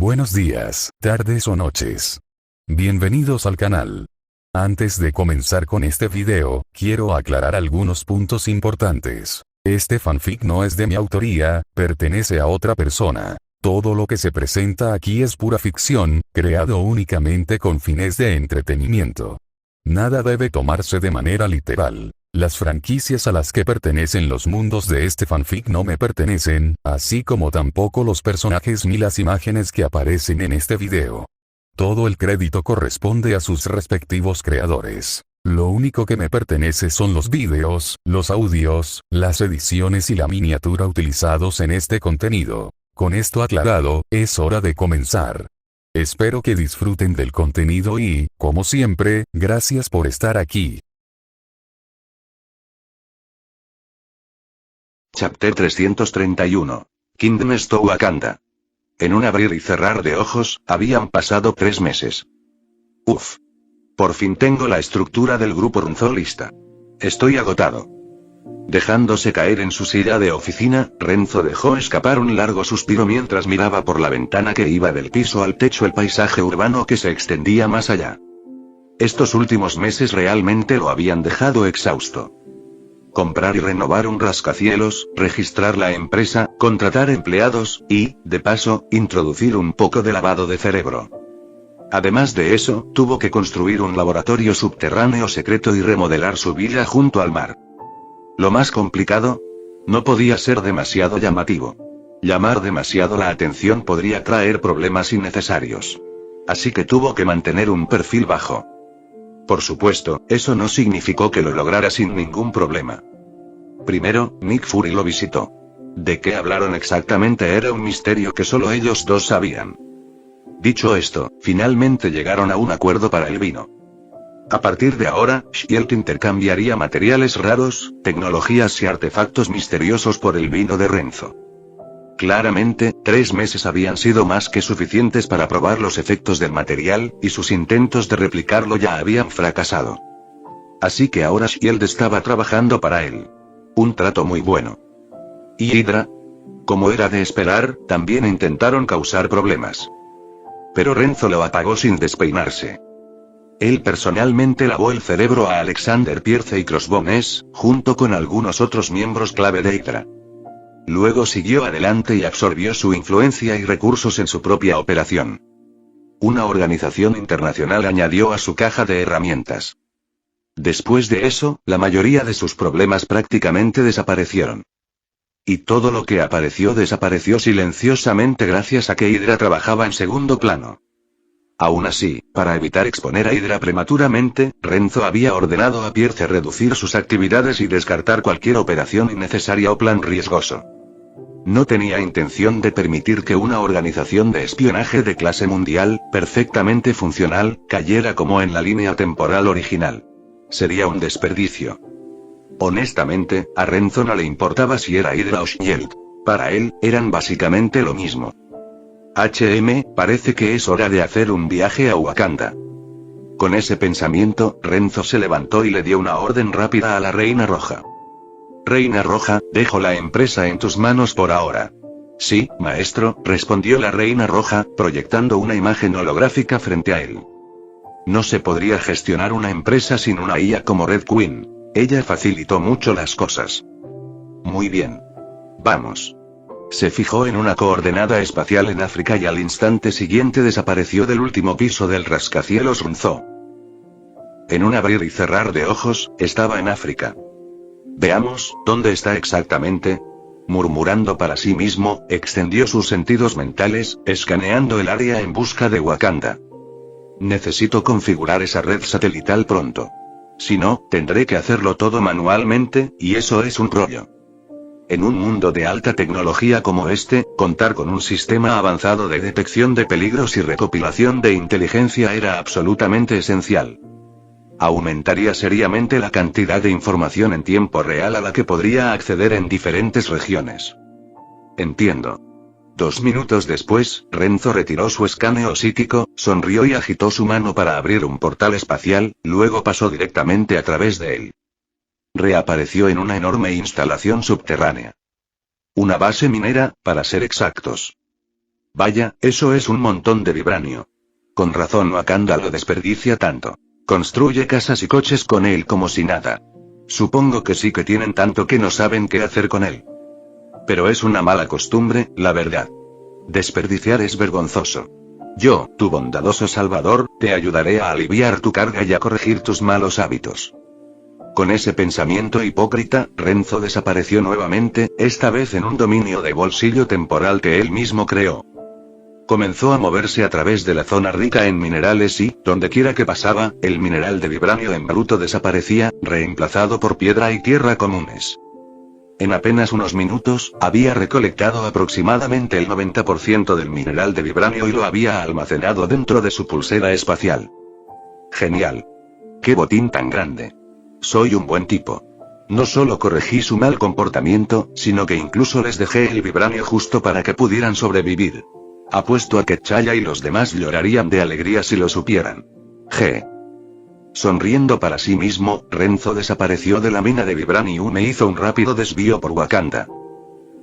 Buenos días, tardes o noches. Bienvenidos al canal. Antes de comenzar con este video, quiero aclarar algunos puntos importantes. Este fanfic no es de mi autoría, pertenece a otra persona. Todo lo que se presenta aquí es pura ficción, creado únicamente con fines de entretenimiento. Nada debe tomarse de manera literal. Las franquicias a las que pertenecen los mundos de este fanfic no me pertenecen, así como tampoco los personajes ni las imágenes que aparecen en este video. Todo el crédito corresponde a sus respectivos creadores. Lo único que me pertenece son los vídeos, los audios, las ediciones y la miniatura utilizados en este contenido. Con esto aclarado, es hora de comenzar. Espero que disfruten del contenido y, como siempre, gracias por estar aquí. Chapter 331. Kingdoms to Wakanda. En un abrir y cerrar de ojos, habían pasado 3 meses. Uf. Por fin tengo la estructura del grupo Runzo lista. Estoy agotado. Dejándose caer en su silla de oficina, Renzo dejó escapar un largo suspiro mientras miraba por la ventana que iba del piso al techo el paisaje urbano que se extendía más allá. Estos últimos meses realmente lo habían dejado exhausto. Comprar y renovar un rascacielos, registrar la empresa, contratar empleados, y, de paso, introducir un poco de lavado de cerebro. Además de eso, tuvo que construir un laboratorio subterráneo secreto y remodelar su villa junto al mar. Lo más complicado, no podía ser demasiado llamativo. Llamar demasiado la atención podría traer problemas innecesarios. Así que tuvo que mantener un perfil bajo. Por supuesto, eso no significó que lo lograra sin ningún problema. Primero, Nick Fury lo visitó. De qué hablaron exactamente era un misterio que solo ellos dos sabían. Dicho esto, finalmente llegaron a un acuerdo para el vino. A partir de ahora, Shield intercambiaría materiales raros, tecnologías y artefactos misteriosos por el vino de Renzo. Claramente, 3 meses habían sido más que suficientes para probar los efectos del material, y sus intentos de replicarlo ya habían fracasado. Así que ahora Shield estaba trabajando para él. Un trato muy bueno. ¿Y Hydra? Como era de esperar, también intentaron causar problemas. Pero Renzo lo apagó sin despeinarse. Él personalmente lavó el cerebro a Alexander Pierce y Crossbones, junto con algunos otros miembros clave de Hydra. Luego siguió adelante y absorbió su influencia y recursos en su propia operación. Una organización internacional añadió a su caja de herramientas. Después de eso, la mayoría de sus problemas prácticamente desaparecieron. Y todo lo que apareció desapareció silenciosamente gracias a que Hydra trabajaba en segundo plano. Aún así, para evitar exponer a Hydra prematuramente, Renzo había ordenado a Pierce reducir sus actividades y descartar cualquier operación innecesaria o plan riesgoso. No tenía intención de permitir que una organización de espionaje de clase mundial, perfectamente funcional, cayera como en la línea temporal original. Sería un desperdicio. Honestamente, a Renzo no le importaba si era Hydra o Shield. Para él, eran básicamente lo mismo. Parece que es hora de hacer un viaje a Wakanda. Con ese pensamiento, Renzo se levantó y le dio una orden rápida a la Reina Roja. Reina Roja, dejo la empresa en tus manos por ahora. Sí, maestro, respondió la Reina Roja, proyectando una imagen holográfica frente a él. No se podría gestionar una empresa sin una IA como Red Queen. Ella facilitó mucho las cosas. Muy bien. Vamos. Se fijó en una coordenada espacial en África y al instante siguiente desapareció del último piso del rascacielos Runzo. En un abrir y cerrar de ojos, estaba en África. Veamos, ¿dónde está exactamente? Murmurando para sí mismo, extendió sus sentidos mentales, escaneando el área en busca de Wakanda. Necesito configurar esa red satelital pronto. Si no, tendré que hacerlo todo manualmente, y eso es un rollo. En un mundo de alta tecnología como este, contar con un sistema avanzado de detección de peligros y recopilación de inteligencia era absolutamente esencial. Aumentaría seriamente la cantidad de información en tiempo real a la que podría acceder en diferentes regiones. Entiendo. 2 minutos después, Renzo retiró su escaneo psíquico, sonrió y agitó su mano para abrir un portal espacial, luego pasó directamente a través de él. Reapareció en una enorme instalación subterránea. Una base minera, para ser exactos. Vaya, eso es un montón de vibranio. Con razón Wakanda lo desperdicia tanto. Construye casas y coches con él como si nada. Supongo que sí que tienen tanto que no saben qué hacer con él. Pero es una mala costumbre, la verdad. Desperdiciar es vergonzoso. Yo, tu bondadoso salvador, te ayudaré a aliviar tu carga y a corregir tus malos hábitos. Con ese pensamiento hipócrita, Renzo desapareció nuevamente, esta vez en un dominio de bolsillo temporal que él mismo creó. Comenzó a moverse a través de la zona rica en minerales y, dondequiera que pasaba, el mineral de vibranio en bruto desaparecía, reemplazado por piedra y tierra comunes. En apenas unos minutos, había recolectado aproximadamente el 90% del mineral de vibranio y lo había almacenado dentro de su pulsera espacial. Genial. ¡Qué botín tan grande! Soy un buen tipo. No solo corregí su mal comportamiento, sino que incluso les dejé el vibranio justo para que pudieran sobrevivir. Apuesto a que Chaya y los demás llorarían de alegría si lo supieran. Sonriendo para sí mismo, Renzo desapareció de la mina de vibranium e hizo un rápido desvío por Wakanda.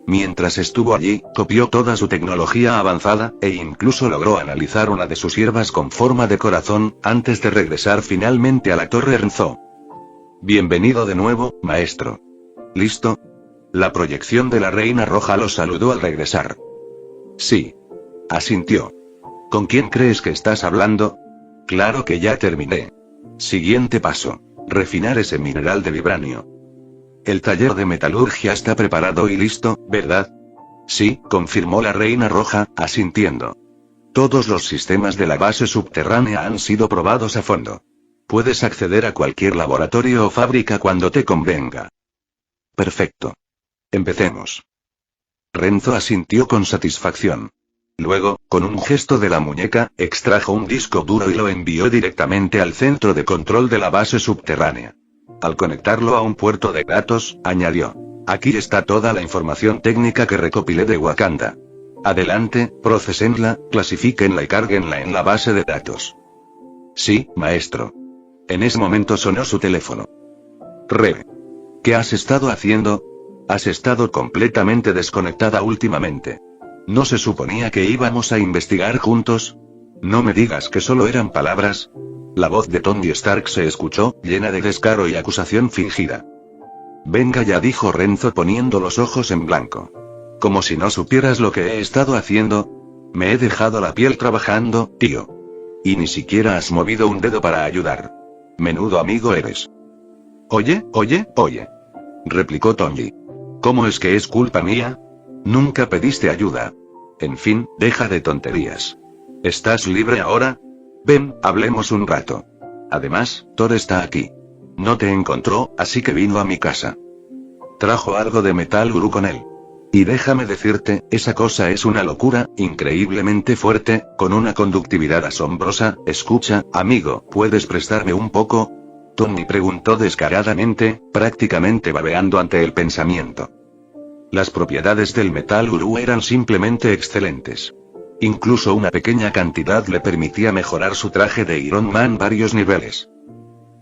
Mientras estuvo allí, copió toda su tecnología avanzada, e incluso logró analizar una de sus hierbas con forma de corazón, antes de regresar finalmente a la Torre Renzo. Bienvenido de nuevo, maestro. ¿Listo? La proyección de la Reina Roja lo saludó al regresar. Sí. Asintió. ¿Con quién crees que estás hablando? Claro que ya terminé. Siguiente paso. Refinar ese mineral de vibranio. El taller de metalurgia está preparado y listo, ¿verdad? Sí, confirmó la Reina Roja, asintiendo. Todos los sistemas de la base subterránea han sido probados a fondo. Puedes acceder a cualquier laboratorio o fábrica cuando te convenga. Perfecto. Empecemos. Renzo asintió con satisfacción. Luego, con un gesto de la muñeca, extrajo un disco duro y lo envió directamente al centro de control de la base subterránea. Al conectarlo a un puerto de datos, añadió: aquí está toda la información técnica que recopilé de Wakanda. Adelante, procesenla, clasifíquenla y cárguenla en la base de datos. Sí, maestro. En ese momento sonó su teléfono. ¿Qué has estado haciendo? Has estado completamente desconectada últimamente. ¿No se suponía que íbamos a investigar juntos? No me digas que solo eran palabras. La voz de Tony Stark se escuchó, llena de descaro y acusación fingida. Venga ya, dijo Renzo poniendo los ojos en blanco. Como si no supieras lo que he estado haciendo. Me he dejado la piel trabajando, tío. Y ni siquiera has movido un dedo para ayudar. Menudo amigo eres. Oye, replicó Tony. ¿Cómo es que es culpa mía? Nunca pediste ayuda. En fin, deja de tonterías. ¿Estás libre ahora? Ven, hablemos un rato. Además, Thor está aquí. No te encontró, así que vino a mi casa. Trajo algo de metal Uru con él. Y déjame decirte, esa cosa es una locura, increíblemente fuerte, con una conductividad asombrosa. Escucha, amigo, ¿puedes prestarme un poco? Tony preguntó descaradamente, prácticamente babeando ante el pensamiento. Las propiedades del metal Uru eran simplemente excelentes. Incluso una pequeña cantidad le permitía mejorar su traje de Iron Man varios niveles.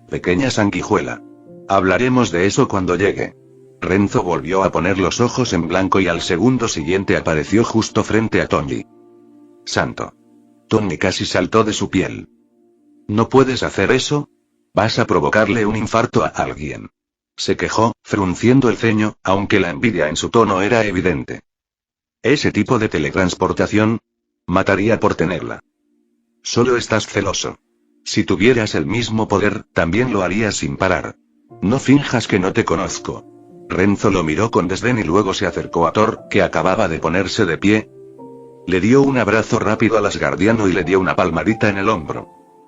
Pequeña sanguijuela. Hablaremos de eso cuando llegue. Renzo volvió a poner los ojos en blanco y al segundo siguiente apareció justo frente a Tony. Santo. Tony casi saltó de su piel. ¿No puedes hacer eso? Vas a provocarle un infarto a alguien. Se quejó, frunciendo el ceño, aunque la envidia en su tono era evidente. Ese tipo de teletransportación, mataría por tenerla. Solo estás celoso. Si tuvieras el mismo poder, también lo harías sin parar. No finjas que no te conozco. Renzo lo miró con desdén y luego se acercó a Thor, que acababa de ponerse de pie. Le dio un abrazo rápido al asgardiano y le dio una palmadita en el hombro.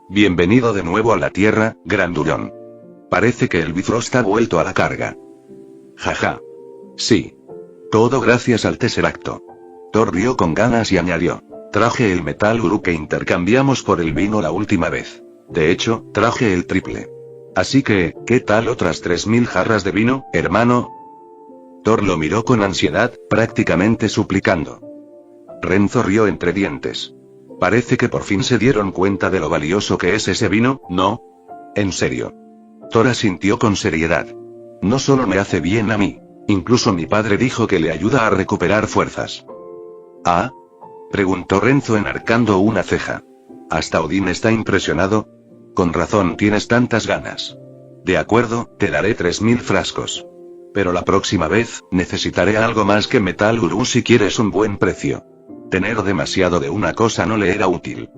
Bienvenido de nuevo a la Tierra, grandullón. Parece que el Bifrost ha vuelto a la carga. Jaja. Sí. Todo gracias al Tesseracto. Thor rió con ganas y añadió: traje el metal Uru que intercambiamos por el vino la última vez. De hecho, traje el triple. Así que, ¿qué tal otras 3000 jarras de vino, hermano? Thor lo miró con ansiedad, prácticamente suplicando. Renzo rió entre dientes. Parece que por fin se dieron cuenta de lo valioso que es ese vino, ¿no? En serio. Thor asintió con seriedad. No solo me hace bien a mí. Incluso mi padre dijo que le ayuda a recuperar fuerzas. Ah. Preguntó Renzo enarcando una ceja. ¿Hasta Odín está impresionado? Con razón tienes tantas ganas. De acuerdo, te daré 3000 frascos. Pero la próxima vez, necesitaré algo más que metal Uru si quieres un buen precio. Tener demasiado de una cosa no le era útil.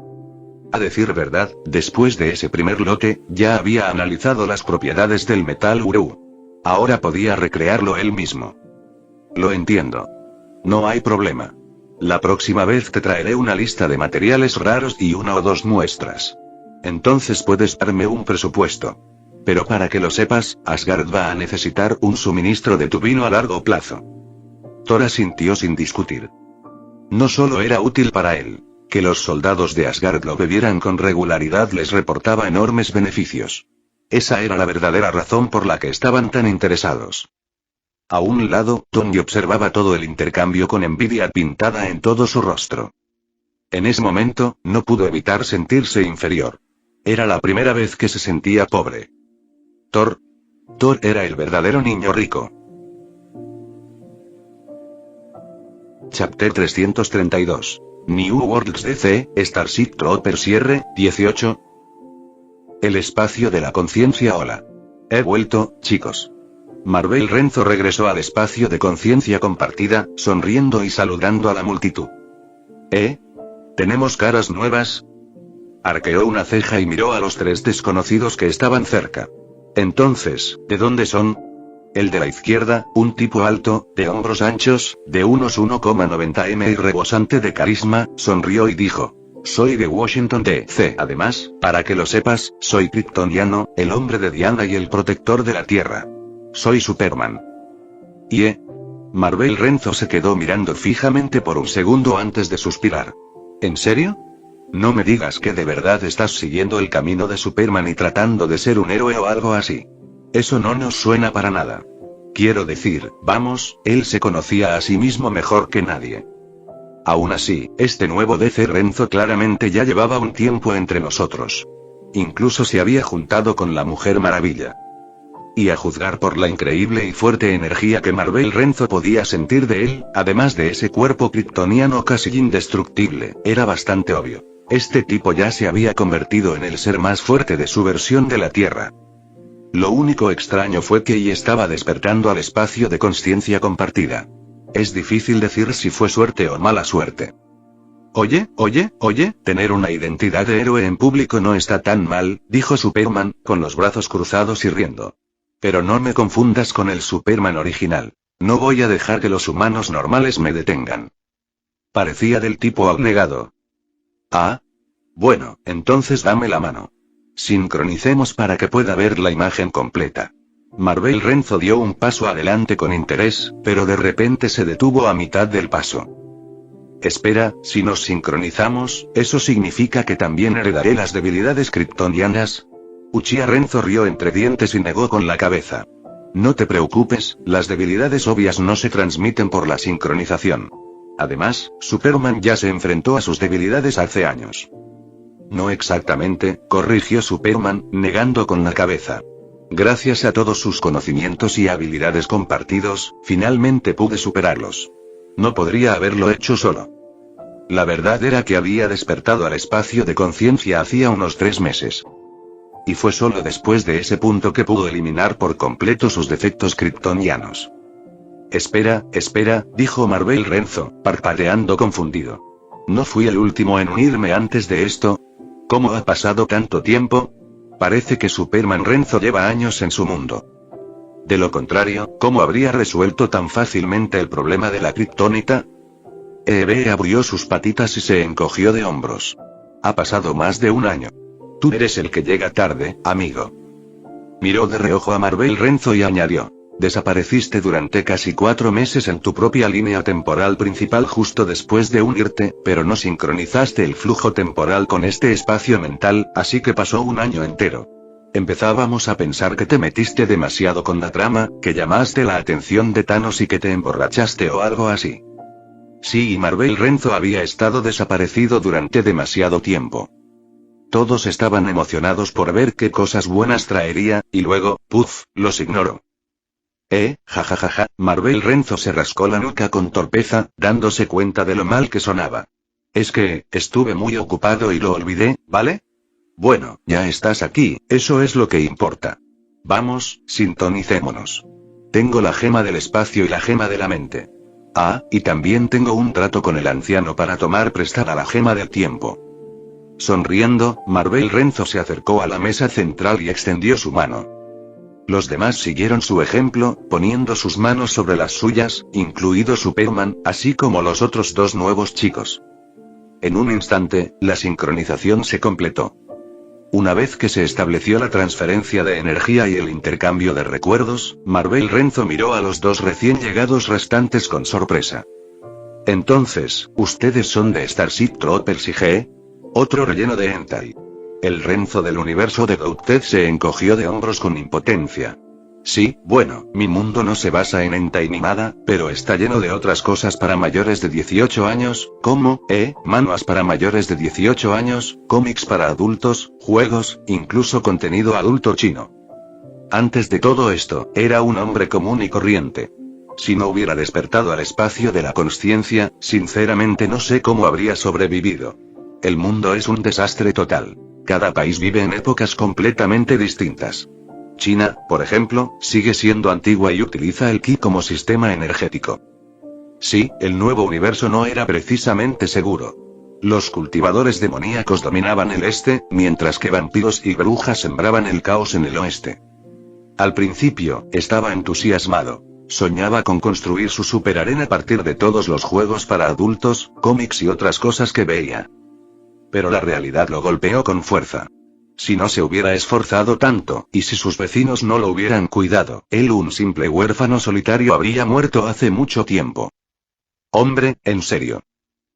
A decir verdad, después de ese primer lote, ya había analizado las propiedades del metal Uru. Ahora podía recrearlo él mismo. Lo entiendo. No hay problema. La próxima vez te traeré una lista de materiales raros y 1 o 2 muestras. Entonces puedes darme un presupuesto. Pero para que lo sepas, Asgard va a necesitar un suministro de tu vino a largo plazo. Thor asintió sin discutir. No solo era útil para él. Que los soldados de Asgard lo bebieran con regularidad les reportaba enormes beneficios. Esa era la verdadera razón por la que estaban tan interesados. A un lado, Tony observaba todo el intercambio con envidia pintada en todo su rostro. En ese momento, no pudo evitar sentirse inferior. Era la primera vez que se sentía pobre. Thor era el verdadero niño rico. Chapter 332. New Worlds DC, Starship Troopers Sierra, 18. El espacio de la conciencia. Hola. He vuelto, chicos. Marvel Renzo regresó al espacio de conciencia compartida, sonriendo y saludando a la multitud. ¿Tenemos caras nuevas? Arqueó una ceja y miró a los 3 desconocidos que estaban cerca. Entonces, ¿de dónde son? El de la izquierda, un tipo alto, de hombros anchos, de unos 1,90 m y rebosante de carisma, sonrió y dijo: soy de Washington DC. Además, para que lo sepas, soy kryptoniano, el hombre de Diana y el protector de la Tierra. Soy Superman. ¿Y? Marvel Renzo se quedó mirando fijamente por un segundo antes de suspirar. ¿En serio? No me digas que de verdad estás siguiendo el camino de Superman y tratando de ser un héroe o algo así. Eso no nos suena para nada. Quiero decir, vamos, él se conocía a sí mismo mejor que nadie. Aún así, este nuevo DC Renzo claramente ya llevaba un tiempo entre nosotros. Incluso se había juntado con la Mujer Maravilla. Y a juzgar por la increíble y fuerte energía que Marvel Renzo podía sentir de él, además de ese cuerpo kryptoniano casi indestructible, era bastante obvio. Este tipo ya se había convertido en el ser más fuerte de su versión de la Tierra. Lo único extraño fue que estaba despertando al espacio de conciencia compartida. Es difícil decir si fue suerte o mala suerte. Oye, tener una identidad de héroe en público no está tan mal, dijo Superman, con los brazos cruzados y riendo. Pero no me confundas con el Superman original. No voy a dejar que los humanos normales me detengan. Parecía del tipo abnegado. Ah. Bueno, entonces dame la mano. Sincronicemos para que pueda ver la imagen completa. Marvel Renzo dio un paso adelante con interés, pero de repente se detuvo a mitad del paso. Espera, si nos sincronizamos, ¿eso significa que también heredaré las debilidades kryptonianas? Uchiha Renzo rió entre dientes y negó con la cabeza. No te preocupes, las debilidades obvias no se transmiten por la sincronización. Además, Superman ya se enfrentó a sus debilidades hace años. No exactamente, corrigió Superman, negando con la cabeza. Gracias a todos sus conocimientos y habilidades compartidos, finalmente pude superarlos. No podría haberlo hecho solo. La verdad era que había despertado al espacio de conciencia hacía unos 3 meses. Y fue solo después de ese punto que pudo eliminar por completo sus defectos kryptonianos. Espera, dijo Marvel Renzo, parpadeando confundido. ¿No fui el último en unirme antes de esto? ¿Cómo ha pasado tanto tiempo? Parece que Superman Renzo lleva años en su mundo. De lo contrario, ¿cómo habría resuelto tan fácilmente el problema de la kriptonita? Eve abrió sus patitas y se encogió de hombros. Ha pasado más de un año. Tú eres el que llega tarde, amigo. Miró de reojo a Marvel Renzo y añadió. Desapareciste durante casi 4 meses en tu propia línea temporal principal justo después de unirte, pero no sincronizaste el flujo temporal con este espacio mental, así que pasó un año entero. Empezábamos a pensar que te metiste demasiado con la trama, que llamaste la atención de Thanos y que te emborrachaste o algo así. Sí, y Marvel Renzo había estado desaparecido durante demasiado tiempo. Todos estaban emocionados por ver qué cosas buenas traería, y luego, los ignoró. Jajajaja, Marvel Renzo se rascó la nuca con torpeza, dándose cuenta de lo mal que sonaba. Es que, estuve muy ocupado y lo olvidé, ¿vale? Bueno, ya estás aquí, eso es lo que importa. Vamos, sintonicémonos. Tengo la gema del espacio y la gema de la mente. Ah, y también tengo un trato con el anciano para tomar prestada la gema del tiempo. Sonriendo, Marvel Renzo se acercó a la mesa central y extendió su mano. Los demás siguieron su ejemplo, poniendo sus manos sobre las suyas, incluido Superman, así como los otros dos nuevos chicos. En un instante, la sincronización se completó. Una vez que se estableció la transferencia de energía y el intercambio de recuerdos, Marvel Renzo miró a los dos recién llegados restantes con sorpresa. Entonces, ¿ustedes son de Starship Troopers y G? Otro relleno de hentai. El Renzo del universo de Gauted se encogió de hombros con impotencia. Sí, bueno, mi mundo no se basa en hentai ni nada, pero está lleno de otras cosas para mayores de 18 años, como, manuas para mayores de 18 años, cómics para adultos, juegos, incluso contenido adulto chino. Antes de todo esto, era un hombre común y corriente. Si no hubiera despertado al espacio de la consciencia, sinceramente no sé cómo habría sobrevivido. El mundo es un desastre total. Cada país vive en épocas completamente distintas. China, por ejemplo, sigue siendo antigua y utiliza el Qi como sistema energético. Sí, el nuevo universo no era precisamente seguro. Los cultivadores demoníacos dominaban el este, mientras que vampiros y brujas sembraban el caos en el oeste. Al principio, estaba entusiasmado. Soñaba con construir su superarena a partir de todos los juegos para adultos, cómics y otras cosas que veía. Pero la realidad lo golpeó con fuerza. Si no se hubiera esforzado tanto, y si sus vecinos no lo hubieran cuidado, él, un simple huérfano solitario, habría muerto hace mucho tiempo. Hombre, en serio.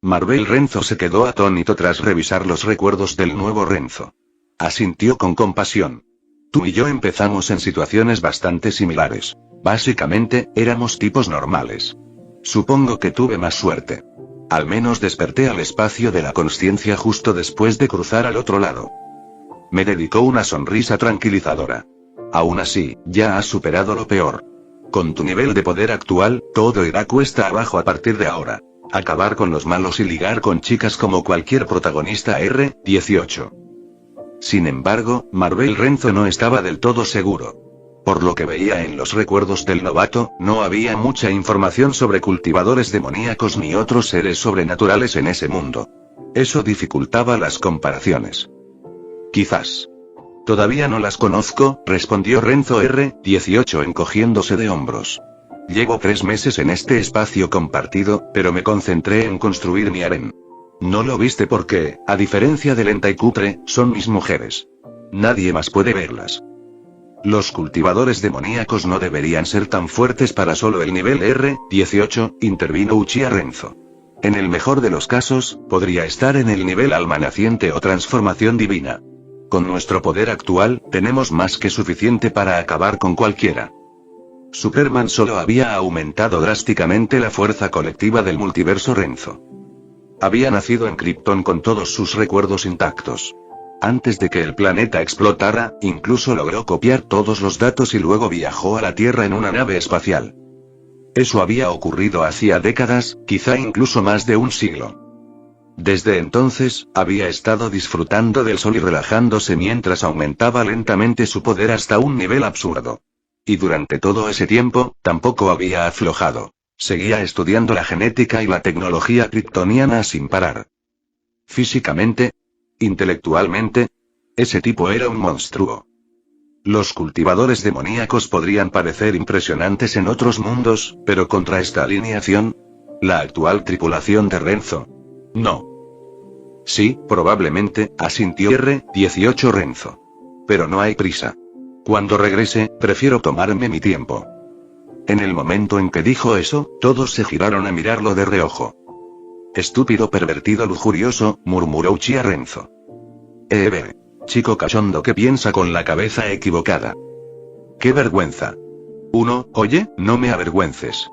Marvel Renzo se quedó atónito tras revisar los recuerdos del nuevo Renzo. Asintió con compasión. Tú y yo empezamos en situaciones bastante similares. Básicamente, éramos tipos normales. Supongo que tuve más suerte. Al menos desperté al espacio de la consciencia justo después de cruzar al otro lado. Me dedicó una sonrisa tranquilizadora. Aún así, ya has superado lo peor. Con tu nivel de poder actual, todo irá cuesta abajo a partir de ahora. Acabar con los malos y ligar con chicas como cualquier protagonista R-18. Sin embargo, Marvel Renzo no estaba del todo seguro. Por lo que veía en los recuerdos del novato, no había mucha información sobre cultivadores demoníacos ni otros seres sobrenaturales en ese mundo. Eso dificultaba las comparaciones. Quizás. Todavía no las conozco, respondió Renzo R-18 encogiéndose de hombros. Llevo 3 meses en este espacio compartido, pero me concentré en construir mi harem. No lo viste porque, a diferencia del hentai cutre, son mis mujeres. Nadie más puede verlas. Los cultivadores demoníacos no deberían ser tan fuertes para solo el nivel R-18, intervino Uchiha Renzo. En el mejor de los casos, podría estar en el nivel alma naciente o transformación divina. Con nuestro poder actual, tenemos más que suficiente para acabar con cualquiera. Superman solo había aumentado drásticamente la fuerza colectiva del multiverso Renzo. Había nacido en Krypton con todos sus recuerdos intactos. Antes de que el planeta explotara, incluso logró copiar todos los datos y luego viajó a la Tierra en una nave espacial. Eso había ocurrido hacía décadas, quizá incluso más de un siglo. Desde entonces, había estado disfrutando del sol y relajándose mientras aumentaba lentamente su poder hasta un nivel absurdo. Y durante todo ese tiempo, tampoco había aflojado. Seguía estudiando la genética y la tecnología kryptoniana sin parar. Físicamente, intelectualmente, ese tipo era un monstruo. Los cultivadores demoníacos podrían parecer impresionantes en otros mundos, pero contra esta alineación, la actual tripulación de Renzo. No. Sí, probablemente, asintió R-18 Renzo. Pero no hay prisa. Cuando regrese, prefiero tomarme mi tiempo. En el momento en que dijo eso, todos se giraron a mirarlo de reojo. Estúpido pervertido lujurioso, murmuró Uchiha Renzo. Chico cachondo que piensa con la cabeza equivocada. ¡Qué vergüenza! Oye, no me avergüences.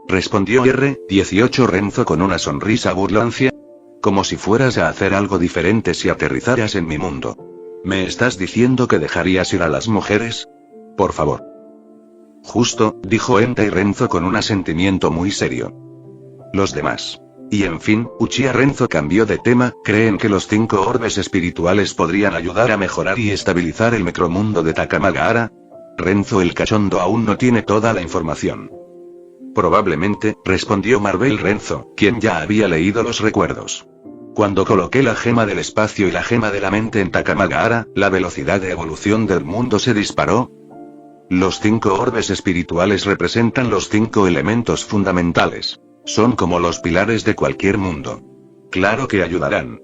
Respondió R-18 Renzo con una sonrisa burlancia. Como si fueras a hacer algo diferente si aterrizaras en mi mundo. ¿Me estás diciendo que dejarías ir a las mujeres? Por favor. Justo, dijo Entei Renzo con un asentimiento muy serio. Los demás. Y en fin, Uchiha Renzo cambió de tema, creen que los 5 orbes espirituales podrían ayudar a mejorar y estabilizar el micromundo de Takamagahara. Renzo el cachondo aún no tiene toda la información. Probablemente, respondió Marvel Renzo, quien ya había leído los recuerdos. Cuando coloqué la gema del espacio y la gema de la mente en Takamagahara, la velocidad de evolución del mundo se disparó. Los 5 orbes espirituales representan los 5 elementos fundamentales. Son como los pilares de cualquier mundo. Claro que ayudarán.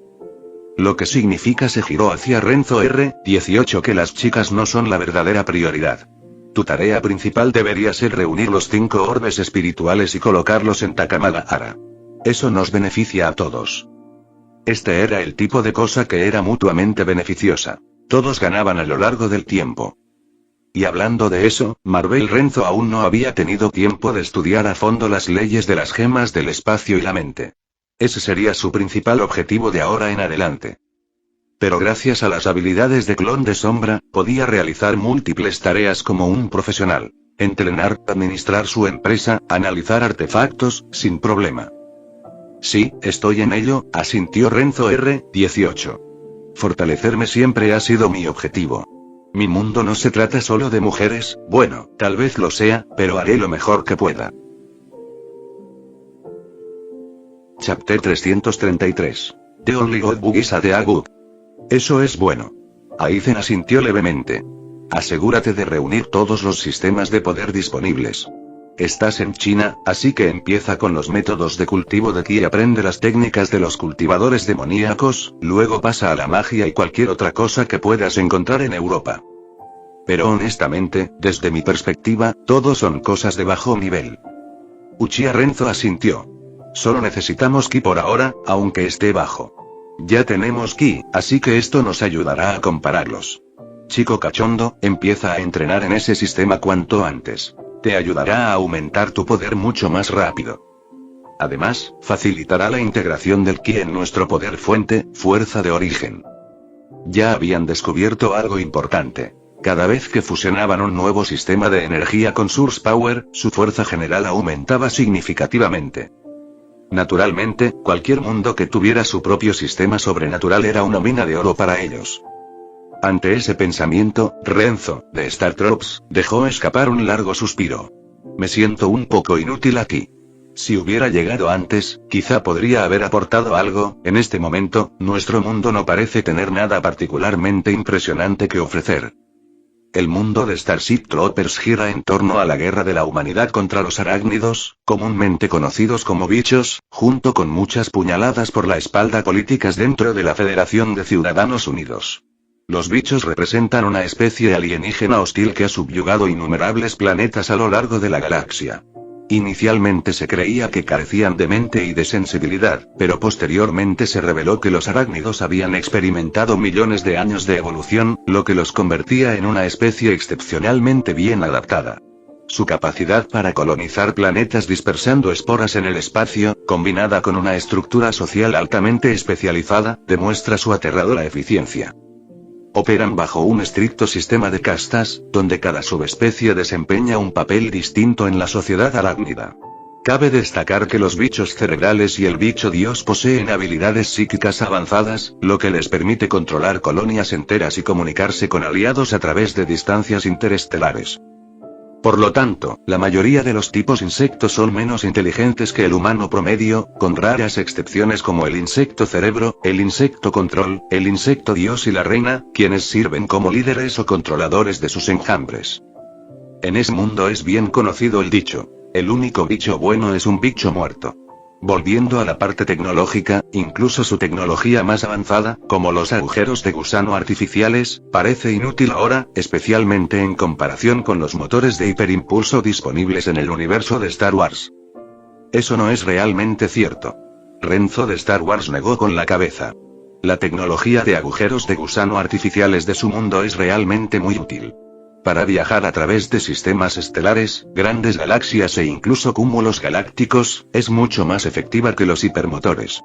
Lo que significa, se giró hacia Renzo R18, que las chicas no son la verdadera prioridad. Tu tarea principal debería ser reunir los 5 orbes espirituales y colocarlos en Takamagahara. Eso nos beneficia a todos. Este era el tipo de cosa que era mutuamente beneficiosa. Todos ganaban a lo largo del tiempo. Y hablando de eso, Marvel Renzo aún no había tenido tiempo de estudiar a fondo las leyes de las gemas del espacio y la mente. Ese sería su principal objetivo de ahora en adelante. Pero gracias a las habilidades de clon de sombra, podía realizar múltiples tareas como un profesional. Entrenar, administrar su empresa, analizar artefactos, sin problema. Sí, estoy en ello, asintió Renzo R18. Fortalecerme siempre ha sido mi objetivo. Mi mundo no se trata solo de mujeres, bueno, tal vez lo sea, pero haré lo mejor que pueda. Chapter 333. The Only God Book is a the Book. Eso es bueno. Aizen asintió levemente. Asegúrate de reunir todos los sistemas de poder disponibles. Estás en China, así que empieza con los métodos de cultivo de ki y aprende las técnicas de los cultivadores demoníacos, luego pasa a la magia y cualquier otra cosa que puedas encontrar en Europa. Pero honestamente, desde mi perspectiva, todo son cosas de bajo nivel. Uchiha Renzo asintió. Solo necesitamos ki por ahora, aunque esté bajo. Ya tenemos ki, así que esto nos ayudará a compararlos. Chico cachondo, empieza a entrenar en ese sistema cuanto antes. Te ayudará a aumentar tu poder mucho más rápido. Además, facilitará la integración del ki en nuestro poder fuente, fuerza de origen. Ya habían descubierto algo importante. Cada vez que fusionaban un nuevo sistema de energía con Source Power, su fuerza general aumentaba significativamente. Naturalmente, cualquier mundo que tuviera su propio sistema sobrenatural era una mina de oro para ellos. Ante ese pensamiento, Renzo, de Star Trops, dejó escapar un largo suspiro. Me siento un poco inútil aquí. Si hubiera llegado antes, quizá podría haber aportado algo. En este momento, nuestro mundo no parece tener nada particularmente impresionante que ofrecer. El mundo de Starship Troopers gira en torno a la guerra de la humanidad contra los arácnidos, comúnmente conocidos como bichos, junto con muchas puñaladas por la espalda políticas dentro de la Federación de Ciudadanos Unidos. Los bichos representan una especie alienígena hostil que ha subyugado innumerables planetas a lo largo de la galaxia. Inicialmente se creía que carecían de mente y de sensibilidad, pero posteriormente se reveló que los arácnidos habían experimentado millones de años de evolución, lo que los convertía en una especie excepcionalmente bien adaptada. Su capacidad para colonizar planetas dispersando esporas en el espacio, combinada con una estructura social altamente especializada, demuestra su aterradora eficiencia. Operan bajo un estricto sistema de castas, donde cada subespecie desempeña un papel distinto en la sociedad arácnida. Cabe destacar que los bichos cerebrales y el bicho dios poseen habilidades psíquicas avanzadas, lo que les permite controlar colonias enteras y comunicarse con aliados a través de distancias interestelares. Por lo tanto, la mayoría de los tipos insectos son menos inteligentes que el humano promedio, con raras excepciones como el insecto cerebro, el insecto control, el insecto dios y la reina, quienes sirven como líderes o controladores de sus enjambres. En ese mundo es bien conocido el dicho: el único bicho bueno es un bicho muerto. Volviendo a la parte tecnológica, incluso su tecnología más avanzada, como los agujeros de gusano artificiales, parece inútil ahora, especialmente en comparación con los motores de hiperimpulso disponibles en el universo de Star Wars. Eso no es realmente cierto. Renzo de Star Wars negó con la cabeza. La tecnología de agujeros de gusano artificiales de su mundo es realmente muy útil. Para viajar a través de sistemas estelares, grandes galaxias e incluso cúmulos galácticos, es mucho más efectiva que los hipermotores.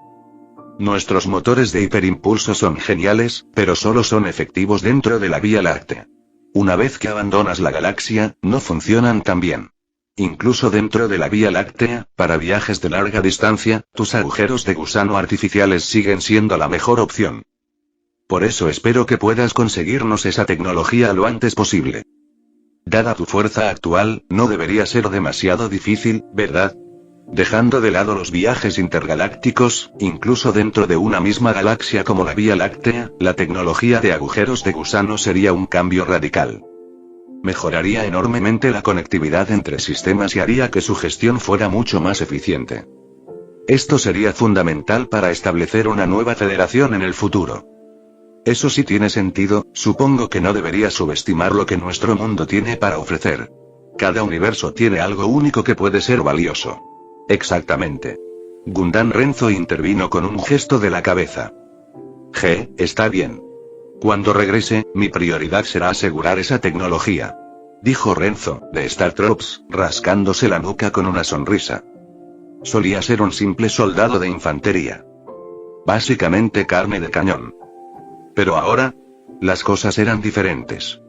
Nuestros motores de hiperimpulso son geniales, pero solo son efectivos dentro de la Vía Láctea. Una vez que abandonas la galaxia, no funcionan tan bien. Incluso dentro de la Vía Láctea, para viajes de larga distancia, tus agujeros de gusano artificiales siguen siendo la mejor opción. Por eso espero que puedas conseguirnos esa tecnología lo antes posible. Dada tu fuerza actual, no debería ser demasiado difícil, ¿verdad? Dejando de lado los viajes intergalácticos, incluso dentro de una misma galaxia como la Vía Láctea, la tecnología de agujeros de gusano sería un cambio radical. Mejoraría enormemente la conectividad entre sistemas y haría que su gestión fuera mucho más eficiente. Esto sería fundamental para establecer una nueva federación en el futuro. Eso sí tiene sentido, supongo que no debería subestimar lo que nuestro mundo tiene para ofrecer. Cada universo tiene algo único que puede ser valioso. Exactamente. Gundam Renzo intervino con un gesto de la cabeza. Está bien. Cuando regrese, mi prioridad será asegurar esa tecnología. Dijo Renzo, de Star Trops, rascándose la nuca con una sonrisa. Solía ser un simple soldado de infantería. Básicamente carne de cañón. Pero ahora, las cosas eran diferentes.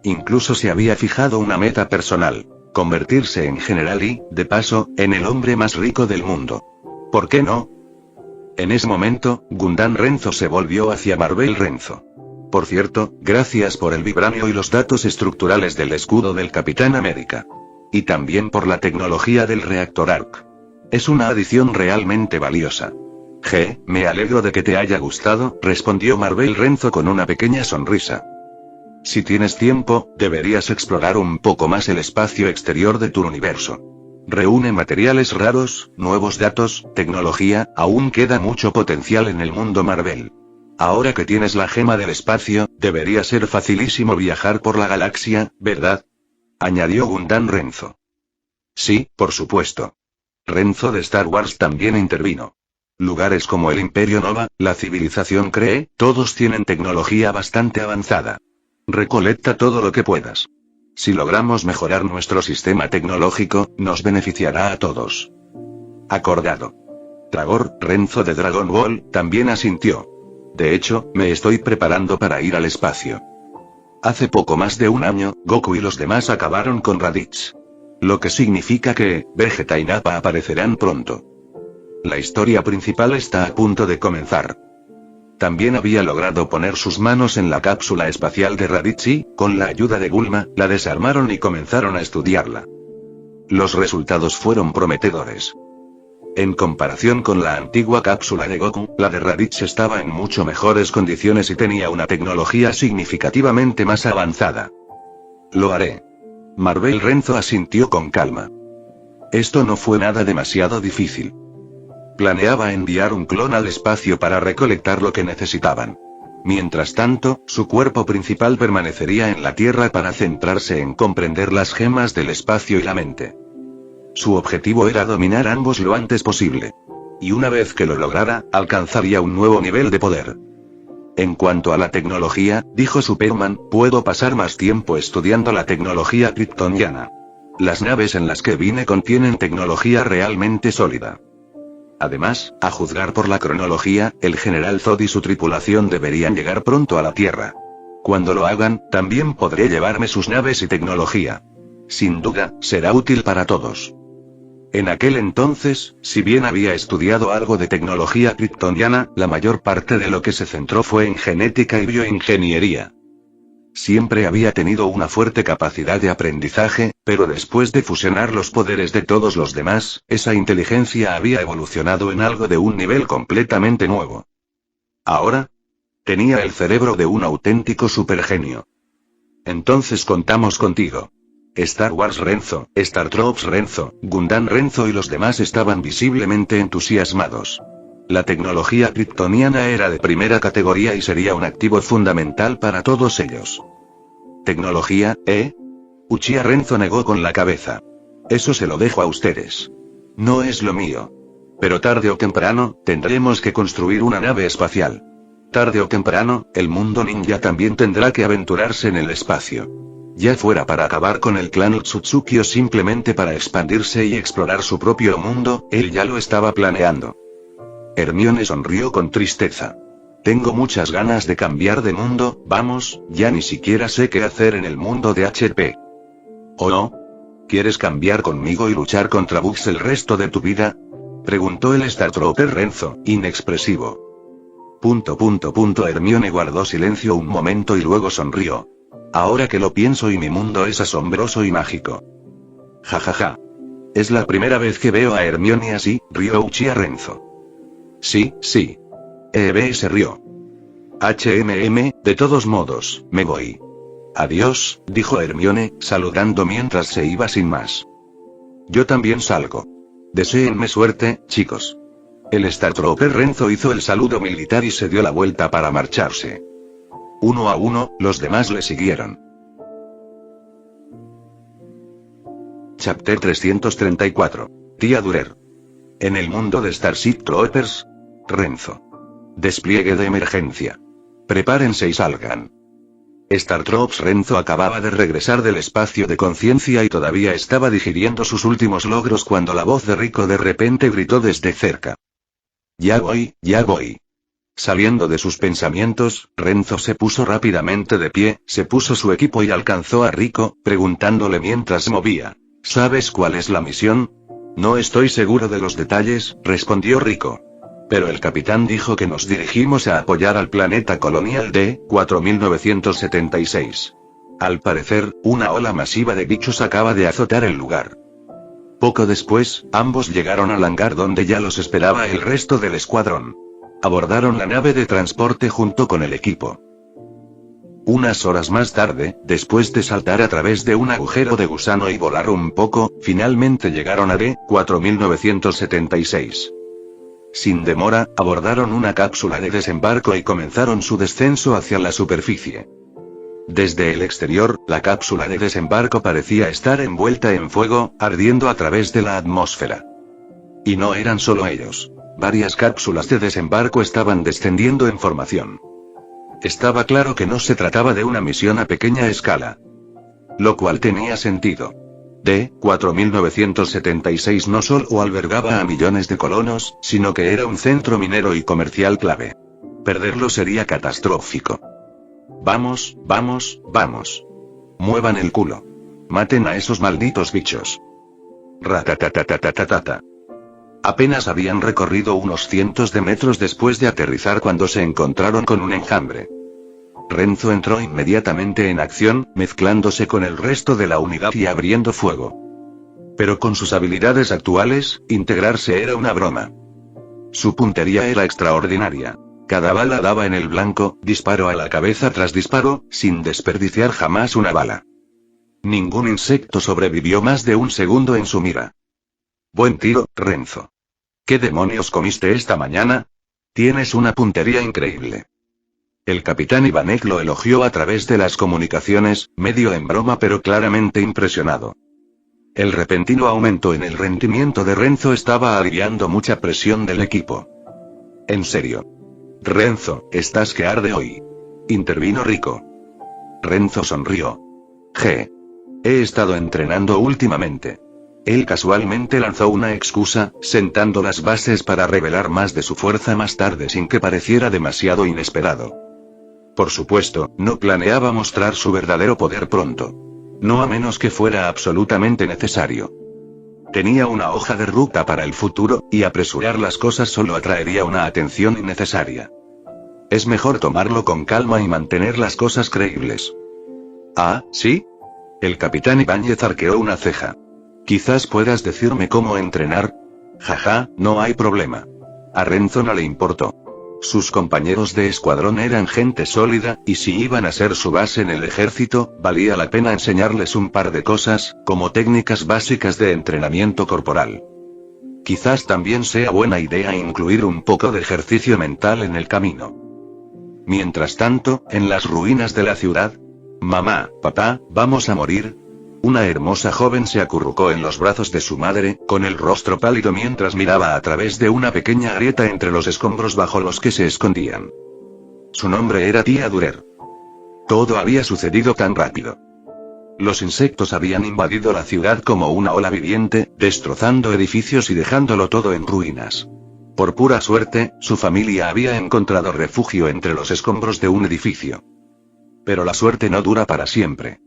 Incluso se había fijado una meta personal: convertirse en general y, de paso, en el hombre más rico del mundo. ¿Por qué no? En ese momento, Gundam Renzo se volvió hacia Marvel Renzo. Por cierto, gracias por el vibranio y los datos estructurales del escudo del Capitán América. Y también por la tecnología del reactor ARC. Es una adición realmente valiosa. Me alegro de que te haya gustado, respondió Marvel Renzo con una pequeña sonrisa. Si tienes tiempo, deberías explorar un poco más el espacio exterior de tu universo. Reúne materiales raros, nuevos datos, tecnología, aún queda mucho potencial en el mundo Marvel. Ahora que tienes la gema del espacio, debería ser facilísimo viajar por la galaxia, ¿verdad? Añadió Gundam Renzo. Sí, por supuesto. Renzo de Star Wars también intervino. Lugares como el Imperio Nova, la civilización Kree, todos tienen tecnología bastante avanzada. Recolecta todo lo que puedas. Si logramos mejorar nuestro sistema tecnológico, nos beneficiará a todos. Acordado. Tragor, Renzo de Dragon Ball, también asintió. De hecho, me estoy preparando para ir al espacio. Hace poco más de un año, Goku y los demás acabaron con Raditz. Lo que significa que, Vegeta y Nappa aparecerán pronto. La historia principal está a punto de comenzar. También había logrado poner sus manos en la cápsula espacial de Raditz y, con la ayuda de Bulma, la desarmaron y comenzaron a estudiarla. Los resultados fueron prometedores. En comparación con la antigua cápsula de Goku, la de Raditz estaba en mucho mejores condiciones y tenía una tecnología significativamente más avanzada. Lo haré. Marvel Renzo asintió con calma. Esto no fue nada demasiado difícil. Planeaba enviar un clon al espacio para recolectar lo que necesitaban. Mientras tanto, su cuerpo principal permanecería en la Tierra para centrarse en comprender las gemas del espacio y la mente. Su objetivo era dominar ambos lo antes posible. Y una vez que lo lograra, alcanzaría un nuevo nivel de poder. En cuanto a la tecnología, dijo Superman, puedo pasar más tiempo estudiando la tecnología kryptoniana. Las naves en las que vine contienen tecnología realmente sólida. Además, a juzgar por la cronología, el general Zod y su tripulación deberían llegar pronto a la Tierra. Cuando lo hagan, también podré llevarme sus naves y tecnología. Sin duda, será útil para todos. En aquel entonces, si bien había estudiado algo de tecnología kryptoniana, la mayor parte de lo que se centró fue en genética y bioingeniería. Siempre había tenido una fuerte capacidad de aprendizaje, pero después de fusionar los poderes de todos los demás, esa inteligencia había evolucionado en algo de un nivel completamente nuevo. Ahora, tenía el cerebro de un auténtico supergenio. Entonces contamos contigo. Star Wars Renzo, Star Trops Renzo, Gundam Renzo y los demás estaban visiblemente entusiasmados. La tecnología kryptoniana era de primera categoría y sería un activo fundamental para todos ellos. ¿Tecnología, Uchiha Renzo negó con la cabeza. Eso se lo dejo a ustedes. No es lo mío. Pero tarde o temprano, tendremos que construir una nave espacial. Tarde o temprano, el mundo ninja también tendrá que aventurarse en el espacio. Ya fuera para acabar con el clan Otsutsuki o simplemente para expandirse y explorar su propio mundo, él ya lo estaba planeando. Hermione sonrió con tristeza. Tengo muchas ganas de cambiar de mundo, vamos, ya ni siquiera sé qué hacer en el mundo de HP. ¿Oh no? ¿Quieres cambiar conmigo y luchar contra Bugs el resto de tu vida? Preguntó el Star Trooper Renzo, inexpresivo. Hermione guardó silencio un momento y luego sonrió. Ahora que lo pienso y mi mundo es asombroso y mágico. Jajaja. Es la primera vez que veo a Hermione así, rió Uchiha Renzo. Sí, sí. EB se rió. De todos modos, me voy. Adiós, dijo Hermione, saludando mientras se iba sin más. Yo también salgo. Deséenme suerte, chicos. El Star Trooper Renzo hizo el saludo militar y se dio la vuelta para marcharse. Uno a uno, los demás le siguieron. Chapter 334. Tía Durer. En el mundo de Starship Troopers. Renzo. Despliegue de emergencia. Prepárense y salgan. Star Troops Renzo acababa de regresar del espacio de conciencia y todavía estaba digiriendo sus últimos logros cuando la voz de Rico de repente gritó desde cerca. Ya voy, ya voy. Saliendo de sus pensamientos, Renzo se puso rápidamente de pie, se puso su equipo y alcanzó a Rico, preguntándole mientras se movía. ¿Sabes cuál es la misión? No estoy seguro de los detalles, respondió Rico. Pero el capitán dijo que nos dirigimos a apoyar al planeta colonial de 4976. Al parecer, una ola masiva de bichos acaba de azotar el lugar. Poco después, ambos llegaron al hangar donde ya los esperaba el resto del escuadrón. Abordaron la nave de transporte junto con el equipo. Unas horas más tarde, después de saltar a través de un agujero de gusano y volar un poco, finalmente llegaron a D-4976. Sin demora, abordaron una cápsula de desembarco y comenzaron su descenso hacia la superficie. Desde el exterior, la cápsula de desembarco parecía estar envuelta en fuego, ardiendo a través de la atmósfera. Y no eran solo ellos. Varias cápsulas de desembarco estaban descendiendo en formación. Estaba claro que no se trataba de una misión a pequeña escala. Lo cual tenía sentido. D-4976 no solo albergaba a millones de colonos, sino que era un centro minero y comercial clave. Perderlo sería catastrófico. Vamos, vamos, vamos. Muevan el culo. Maten a esos malditos bichos. Ratatatatatatatata. Apenas habían recorrido unos cientos de metros después de aterrizar cuando se encontraron con un enjambre. Renzo entró inmediatamente en acción, mezclándose con el resto de la unidad y abriendo fuego. Pero con sus habilidades actuales, integrarse era una broma. Su puntería era extraordinaria. Cada bala daba en el blanco, disparo a la cabeza tras disparo, sin desperdiciar jamás una bala. Ningún insecto sobrevivió más de un segundo en su mira. Buen tiro, Renzo. ¿Qué demonios comiste esta mañana? Tienes una puntería increíble. El capitán Ivanek lo elogió a través de las comunicaciones, medio en broma pero claramente impresionado. El repentino aumento en el rendimiento de Renzo estaba aliviando mucha presión del equipo. En serio. Renzo, estás que arde hoy. Intervino Rico. Renzo sonrió. He estado entrenando últimamente. Él casualmente lanzó una excusa, sentando las bases para revelar más de su fuerza más tarde sin que pareciera demasiado inesperado. Por supuesto, no planeaba mostrar su verdadero poder pronto. No a menos que fuera absolutamente necesario. Tenía una hoja de ruta para el futuro, y apresurar las cosas solo atraería una atención innecesaria. Es mejor tomarlo con calma y mantener las cosas creíbles. ¿Ah, sí? El capitán Ibáñez arqueó una ceja. Quizás puedas decirme cómo entrenar. Jaja, no hay problema. A Renzo no le importó. Sus compañeros de escuadrón eran gente sólida, y si iban a ser su base en el ejército, valía la pena enseñarles un par de cosas, como técnicas básicas de entrenamiento corporal. Quizás también sea buena idea incluir un poco de ejercicio mental en el camino. Mientras tanto, en las ruinas de la ciudad. Mamá, papá, ¿vamos a morir? Una hermosa joven se acurrucó en los brazos de su madre, con el rostro pálido mientras miraba a través de una pequeña grieta entre los escombros bajo los que se escondían. Su nombre era Tía Durer. Todo había sucedido tan rápido. Los insectos habían invadido la ciudad como una ola viviente, destrozando edificios y dejándolo todo en ruinas. Por pura suerte, su familia había encontrado refugio entre los escombros de un edificio. Pero la suerte no dura para siempre.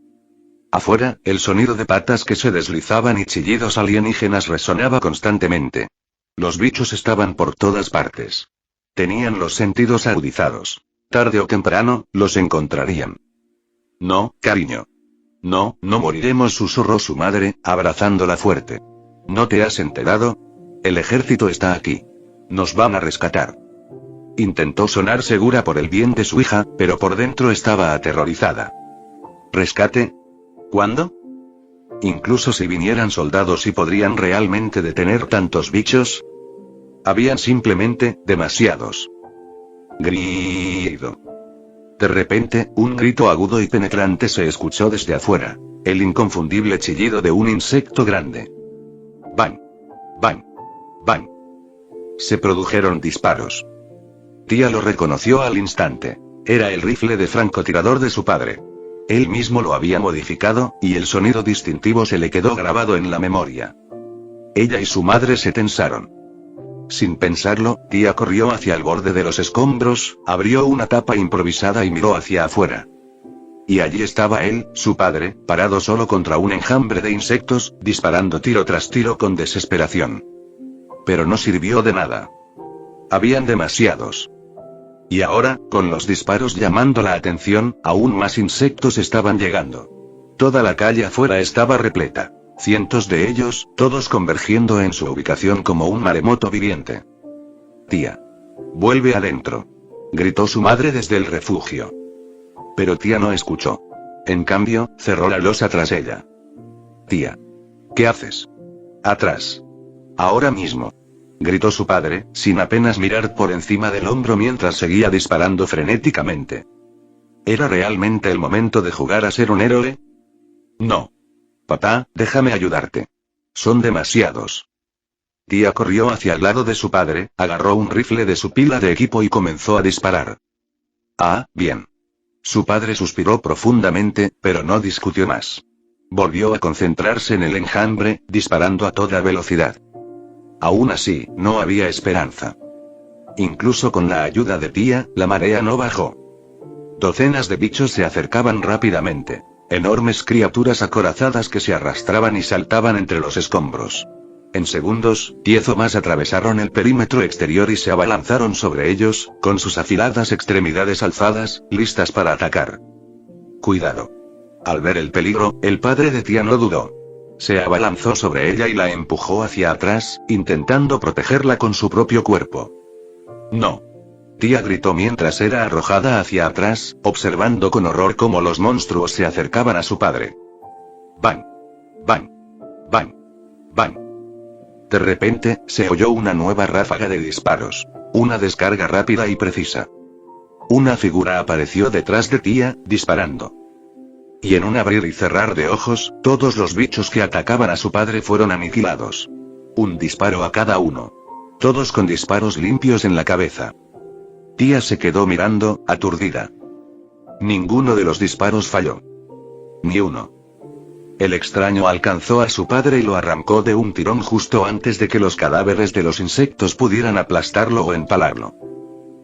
Afuera, el sonido de patas que se deslizaban y chillidos alienígenas resonaba constantemente. Los bichos estaban por todas partes. Tenían los sentidos agudizados. Tarde o temprano, los encontrarían. No, cariño. No, no moriremos, susurró su madre, abrazándola fuerte. ¿No te has enterado? El ejército está aquí. Nos van a rescatar. Intentó sonar segura por el bien de su hija, pero por dentro estaba aterrorizada. ¿Rescate? ¿Cuándo? Incluso si vinieran soldados, ¿y podrían realmente detener tantos bichos? Habían simplemente demasiados. Grido. De repente, un grito agudo y penetrante se escuchó desde afuera. El inconfundible chillido de un insecto grande. ¡Bang! ¡Bang! ¡Bang! Se produjeron disparos. Tía lo reconoció al instante. Era el rifle de francotirador de su padre. Él mismo lo había modificado, y el sonido distintivo se le quedó grabado en la memoria. Ella y su madre se tensaron. Sin pensarlo, Tía corrió hacia el borde de los escombros, abrió una tapa improvisada y miró hacia afuera. Y allí estaba él, su padre, parado solo contra un enjambre de insectos, disparando tiro tras tiro con desesperación. Pero no sirvió de nada. Habían demasiados. Y ahora, con los disparos llamando la atención, aún más insectos estaban llegando. Toda la calle afuera estaba repleta. Cientos de ellos, todos convergiendo en su ubicación como un maremoto viviente. Tía. Vuelve adentro. Gritó su madre desde el refugio. Pero Tía no escuchó. En cambio, cerró la losa tras ella. Tía. ¿Qué haces? Atrás. Ahora mismo. Gritó su padre, sin apenas mirar por encima del hombro mientras seguía disparando frenéticamente. ¿Era realmente el momento de jugar a ser un héroe? No. Papá, déjame ayudarte. Son demasiados. Tía corrió hacia el lado de su padre, agarró un rifle de su pila de equipo y comenzó a disparar. Ah, bien. Su padre suspiró profundamente, pero no discutió más. Volvió a concentrarse en el enjambre, disparando a toda velocidad. Aún así, no había esperanza. Incluso con la ayuda de Tía, la marea no bajó. Docenas de bichos se acercaban rápidamente. Enormes criaturas acorazadas que se arrastraban y saltaban entre los escombros. En segundos, 10 o más atravesaron el perímetro exterior y se abalanzaron sobre ellos, con sus afiladas extremidades alzadas, listas para atacar. Cuidado. Al ver el peligro, el padre de Tía no dudó. Se abalanzó sobre ella y la empujó hacia atrás, intentando protegerla con su propio cuerpo. No. Tía gritó mientras era arrojada hacia atrás, observando con horror cómo los monstruos se acercaban a su padre. ¡Bang! ¡Bang! ¡Bang! ¡Bang! De repente, se oyó una nueva ráfaga de disparos. Una descarga rápida y precisa. Una figura apareció detrás de Tía, disparando. Y en un abrir y cerrar de ojos, todos los bichos que atacaban a su padre fueron aniquilados. Un disparo a cada uno. Todos con disparos limpios en la cabeza. Tía se quedó mirando, aturdida. Ninguno de los disparos falló. Ni uno. El extraño alcanzó a su padre y lo arrancó de un tirón justo antes de que los cadáveres de los insectos pudieran aplastarlo o empalarlo.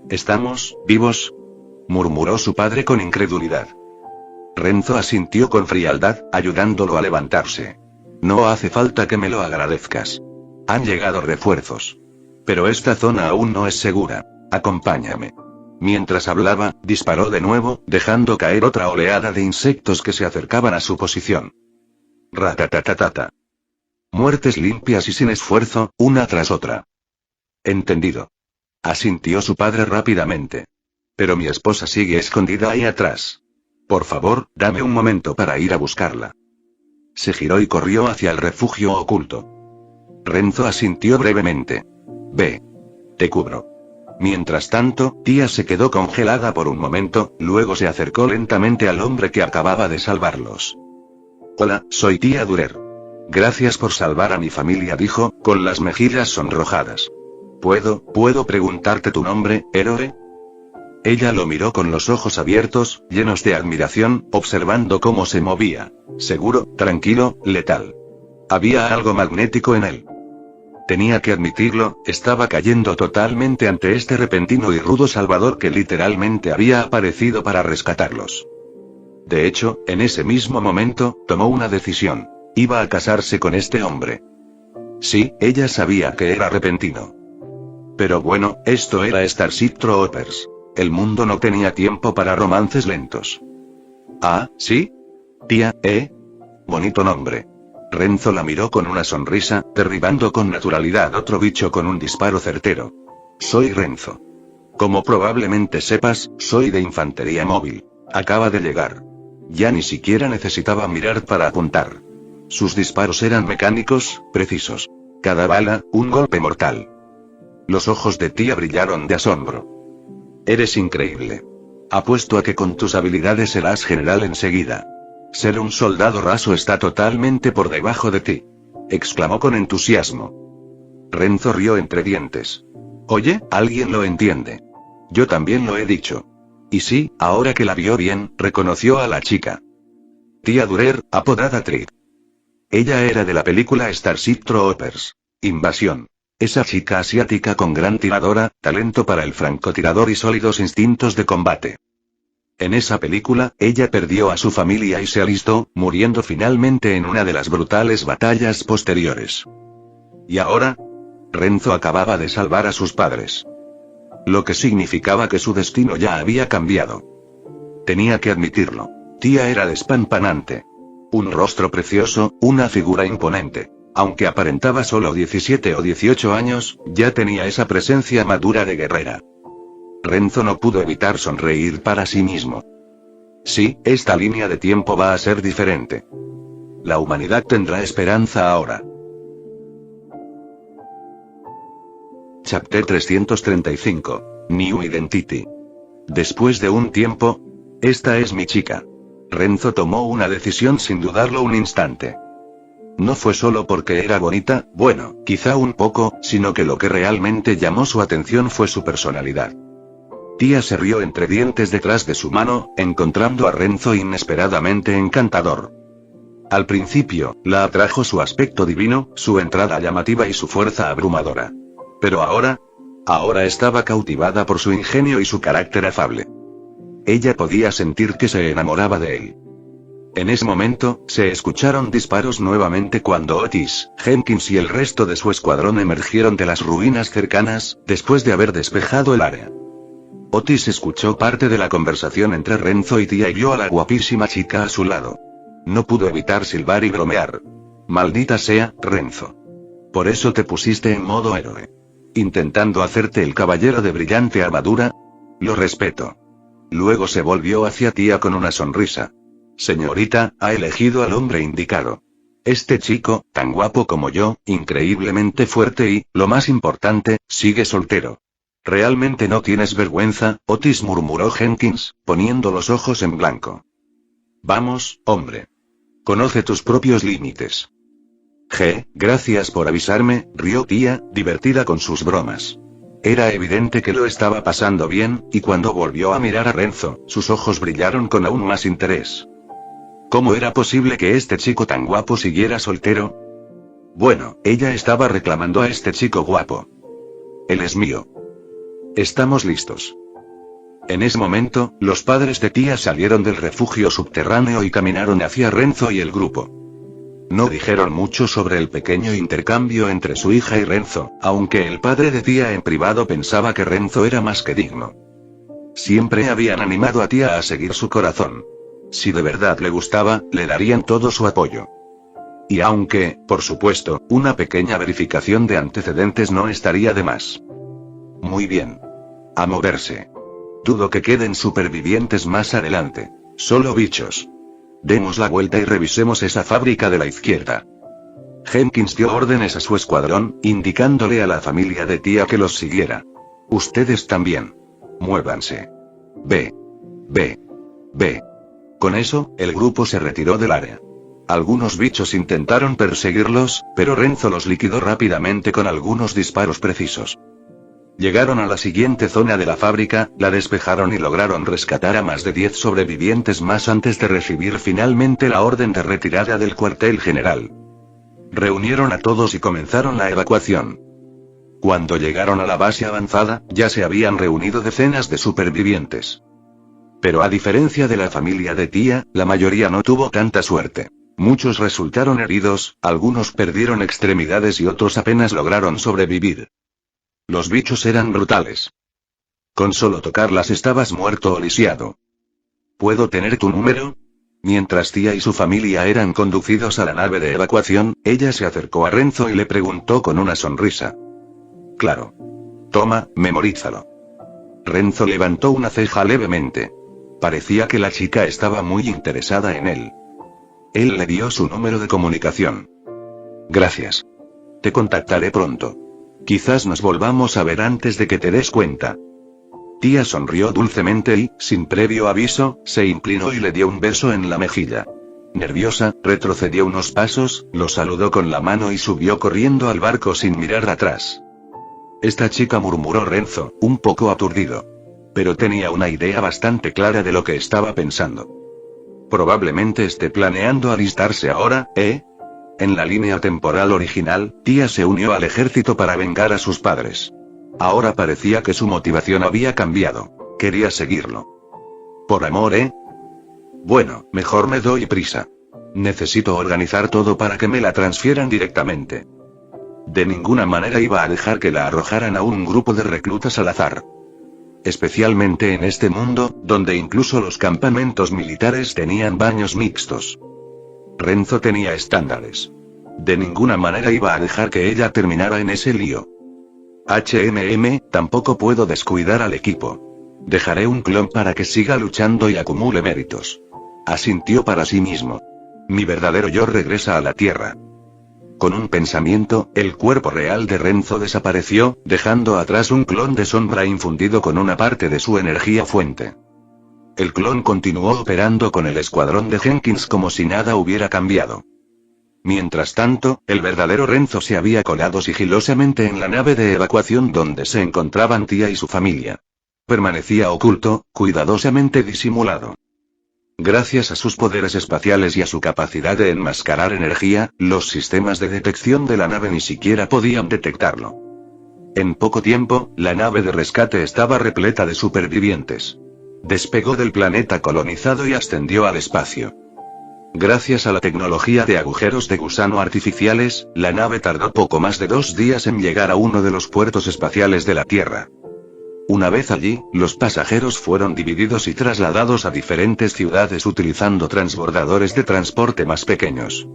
¿Estamos vivos?, murmuró su padre con incredulidad. Renzo asintió con frialdad, ayudándolo a levantarse. No hace falta que me lo agradezcas. Han llegado refuerzos. Pero esta zona aún no es segura. Acompáñame. Mientras hablaba, disparó de nuevo, dejando caer otra oleada de insectos que se acercaban a su posición. Ratatatatata. Muertes limpias y sin esfuerzo, una tras otra. Entendido. Asintió su padre rápidamente. Pero mi esposa sigue escondida ahí atrás. Por favor, dame un momento para ir a buscarla. Se giró y corrió hacia el refugio oculto. Renzo asintió brevemente. Ve. Te cubro. Mientras tanto, Tía se quedó congelada por un momento, luego se acercó lentamente al hombre que acababa de salvarlos. Hola, soy Tía Durer. Gracias por salvar a mi familia, dijo, con las mejillas sonrojadas. ¿Puedo preguntarte tu nombre, héroe? Ella lo miró con los ojos abiertos, llenos de admiración, observando cómo se movía. Seguro, tranquilo, letal. Había algo magnético en él. Tenía que admitirlo, estaba cayendo totalmente ante este repentino y rudo salvador que literalmente había aparecido para rescatarlos. De hecho, en ese mismo momento, tomó una decisión. Iba a casarse con este hombre. Sí, ella sabía que era repentino. Pero bueno, esto era Starship Troopers. El mundo no tenía tiempo para romances lentos. Ah, ¿sí? Tía, bonito nombre. Renzo la miró con una sonrisa, derribando con naturalidad otro bicho con un disparo certero. Soy Renzo. Como probablemente sepas, soy de infantería móvil. Acaba de llegar. Ya ni siquiera necesitaba mirar para apuntar. Sus disparos eran mecánicos, precisos. Cada bala, un golpe mortal. Los ojos de tía brillaron de asombro. Eres increíble. Apuesto a que con tus habilidades serás general enseguida. Ser un soldado raso está totalmente por debajo de ti. Exclamó con entusiasmo. Renzo rió entre dientes. Oye, ¿alguien lo entiende? Yo también lo he dicho. Y sí, ahora que la vio bien, reconoció a la chica. Tía Durer, apodada Trig. Ella era de la película Starship Troopers. Invasión. Esa chica asiática con gran tiradora, talento para el francotirador y sólidos instintos de combate. En esa película, ella perdió a su familia y se alistó, muriendo finalmente en una de las brutales batallas posteriores. ¿Y ahora? Renzo acababa de salvar a sus padres. Lo que significaba que su destino ya había cambiado. Tenía que admitirlo. Tía era despampanante. Un rostro precioso, una figura imponente. Aunque aparentaba solo 17 o 18 años, ya tenía esa presencia madura de guerrera. Renzo no pudo evitar sonreír para sí mismo. Sí, esta línea de tiempo va a ser diferente. La humanidad tendrá esperanza ahora. Chapter 335. New Identity. Después de un tiempo... Esta es mi chica. Renzo tomó una decisión sin dudarlo un instante. No fue solo porque era bonita, bueno, quizá un poco, sino que lo que realmente llamó su atención fue su personalidad. Tía se rió entre dientes detrás de su mano, encontrando a Renzo inesperadamente encantador. Al principio, la atrajo su aspecto divino, su entrada llamativa y su fuerza abrumadora. Pero ahora estaba cautivada por su ingenio y su carácter afable. Ella podía sentir que se enamoraba de él. En ese momento, se escucharon disparos nuevamente cuando Otis, Jenkins y el resto de su escuadrón emergieron de las ruinas cercanas, después de haber despejado el área. Otis escuchó parte de la conversación entre Renzo y tía y vio a la guapísima chica a su lado. No pudo evitar silbar y bromear. Maldita sea, Renzo. Por eso te pusiste en modo héroe. Intentando hacerte el caballero de brillante armadura. Lo respeto. Luego se volvió hacia tía con una sonrisa. Señorita, ha elegido al hombre indicado. Este chico, tan guapo como yo, increíblemente fuerte y, lo más importante, sigue soltero. ¿Realmente no tienes vergüenza, Otis?, murmuró Jenkins, poniendo los ojos en blanco. Vamos, hombre. Conoce tus propios límites. Gracias por avisarme, rió tía, divertida con sus bromas. Era evidente que lo estaba pasando bien, y cuando volvió a mirar a Renzo, sus ojos brillaron con aún más interés. ¿Cómo era posible que este chico tan guapo siguiera soltero? Bueno, ella estaba reclamando a este chico guapo. Él es mío. Estamos listos. En ese momento, los padres de tía salieron del refugio subterráneo y caminaron hacia Renzo y el grupo. No dijeron mucho sobre el pequeño intercambio entre su hija y Renzo, aunque el padre de tía en privado pensaba que Renzo era más que digno. Siempre habían animado a tía a seguir su corazón. Si de verdad le gustaba, le darían todo su apoyo. Y aunque, por supuesto, una pequeña verificación de antecedentes no estaría de más. Muy bien. A moverse. Dudo que queden supervivientes más adelante. Solo bichos. Demos la vuelta y revisemos esa fábrica de la izquierda. Jenkins dio órdenes a su escuadrón, indicándole a la familia de tía que los siguiera. Ustedes también. Muévanse. Ve. Con eso, el grupo se retiró del área. Algunos bichos intentaron perseguirlos, pero Renzo los liquidó rápidamente con algunos disparos precisos. Llegaron a la siguiente zona de la fábrica, la despejaron y lograron rescatar a más de 10 sobrevivientes más antes de recibir finalmente la orden de retirada del cuartel general. Reunieron a todos y comenzaron la evacuación. Cuando llegaron a la base avanzada, ya se habían reunido decenas de supervivientes. Pero a diferencia de la familia de tía, la mayoría no tuvo tanta suerte. Muchos resultaron heridos, algunos perdieron extremidades y otros apenas lograron sobrevivir. Los bichos eran brutales. Con solo tocarlas estabas muerto o lisiado. ¿Puedo tener tu número? Mientras tía y su familia eran conducidos a la nave de evacuación, ella se acercó a Renzo y le preguntó con una sonrisa. Claro. Toma, memorízalo. Renzo levantó una ceja levemente. Parecía que la chica estaba muy interesada en él. Él le dio su número de comunicación. Gracias. Te contactaré pronto. Quizás nos volvamos a ver antes de que te des cuenta. Tía sonrió dulcemente y, sin previo aviso, se inclinó y le dio un beso en la mejilla. Nerviosa, retrocedió unos pasos, lo saludó con la mano y subió corriendo al barco sin mirar atrás. Esta chica, murmuró Renzo, un poco aturdido. Pero tenía una idea bastante clara de lo que estaba pensando. Probablemente esté planeando alistarse ahora, ¿eh? En la línea temporal original, tía se unió al ejército para vengar a sus padres. Ahora parecía que su motivación había cambiado. Quería seguirlo. Por amor, ¿eh? Bueno, mejor me doy prisa. Necesito organizar todo para que me la transfieran directamente. De ninguna manera iba a dejar que la arrojaran a un grupo de reclutas al azar. Especialmente en este mundo, donde incluso los campamentos militares tenían baños mixtos. Renzo tenía estándares. De ninguna manera iba a dejar que ella terminara en ese lío. Tampoco puedo descuidar al equipo. Dejaré un clon para que siga luchando y acumule méritos. Asintió para sí mismo. Mi verdadero yo regresa a la Tierra. Con un pensamiento, el cuerpo real de Renzo desapareció, dejando atrás un clon de sombra infundido con una parte de su energía fuente. El clon continuó operando con el escuadrón de Jenkins como si nada hubiera cambiado. Mientras tanto, el verdadero Renzo se había colado sigilosamente en la nave de evacuación donde se encontraban tía y su familia. Permanecía oculto, cuidadosamente disimulado. Gracias a sus poderes espaciales y a su capacidad de enmascarar energía, los sistemas de detección de la nave ni siquiera podían detectarlo. En poco tiempo, la nave de rescate estaba repleta de supervivientes. Despegó del planeta colonizado y ascendió al espacio. Gracias a la tecnología de agujeros de gusano artificiales, la nave tardó poco más de 2 días en llegar a uno de los puertos espaciales de la Tierra. Una vez allí, los pasajeros fueron divididos y trasladados a diferentes ciudades utilizando transbordadores de transporte más pequeños.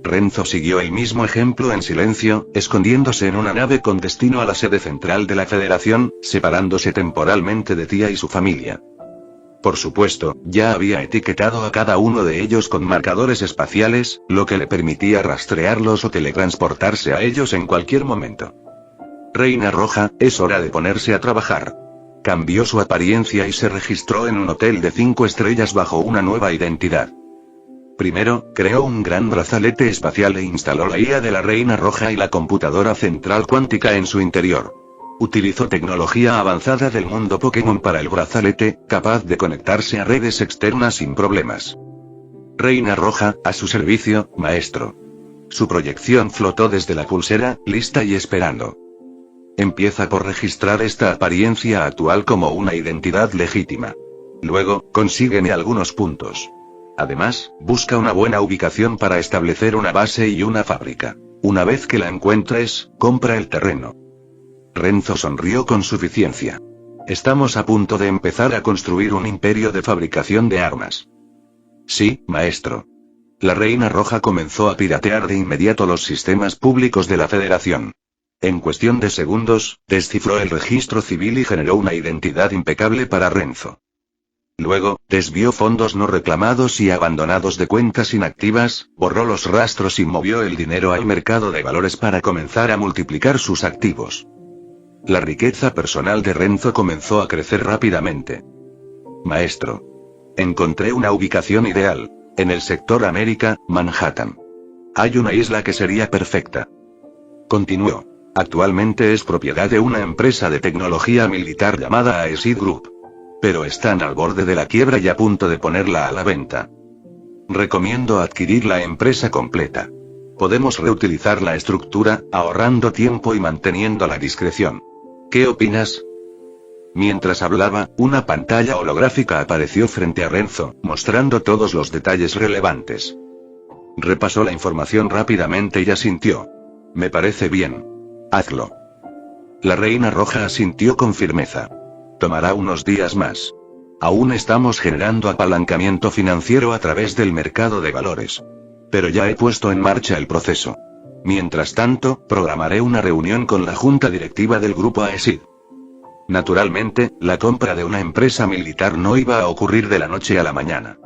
Renzo siguió el mismo ejemplo en silencio, escondiéndose en una nave con destino a la sede central de la Federación, separándose temporalmente de tía y su familia. Por supuesto, ya había etiquetado a cada uno de ellos con marcadores espaciales, lo que le permitía rastrearlos o teletransportarse a ellos en cualquier momento. Reina Roja, es hora de ponerse a trabajar. Cambió su apariencia y se registró en un hotel de 5 estrellas bajo una nueva identidad. Primero, creó un gran brazalete espacial e instaló la IA de la Reina Roja y la computadora central cuántica en su interior. Utilizó tecnología avanzada del mundo Pokémon para el brazalete, capaz de conectarse a redes externas sin problemas. Reina Roja, a su servicio, maestro. Su proyección flotó desde la pulsera, lista y esperando. Empieza por registrar esta apariencia actual como una identidad legítima. Luego, consígueme algunos puntos. Además, busca una buena ubicación para establecer una base y una fábrica. Una vez que la encuentres, compra el terreno. Renzo sonrió con suficiencia. Estamos a punto de empezar a construir un imperio de fabricación de armas. Sí, maestro. La Reina Roja comenzó a piratear de inmediato los sistemas públicos de la Federación. En cuestión de segundos, descifró el registro civil y generó una identidad impecable para Renzo. Luego, desvió fondos no reclamados y abandonados de cuentas inactivas, borró los rastros y movió el dinero al mercado de valores para comenzar a multiplicar sus activos. La riqueza personal de Renzo comenzó a crecer rápidamente. Maestro. Encontré una ubicación ideal. En el sector América, Manhattan. Hay una isla que sería perfecta. Continuó. Actualmente es propiedad de una empresa de tecnología militar llamada Aesir Group. Pero están al borde de la quiebra y a punto de ponerla a la venta. Recomiendo adquirir la empresa completa. Podemos reutilizar la estructura, ahorrando tiempo y manteniendo la discreción. ¿Qué opinas? Mientras hablaba, una pantalla holográfica apareció frente a Renzo, mostrando todos los detalles relevantes. Repasó la información rápidamente y asintió. Me parece bien. Hazlo. La Reina Roja asintió con firmeza. Tomará unos días más. Aún estamos generando apalancamiento financiero a través del mercado de valores. Pero ya he puesto en marcha el proceso. Mientras tanto, programaré una reunión con la junta directiva del grupo AESID. Naturalmente, la compra de una empresa militar no iba a ocurrir de la noche a la mañana.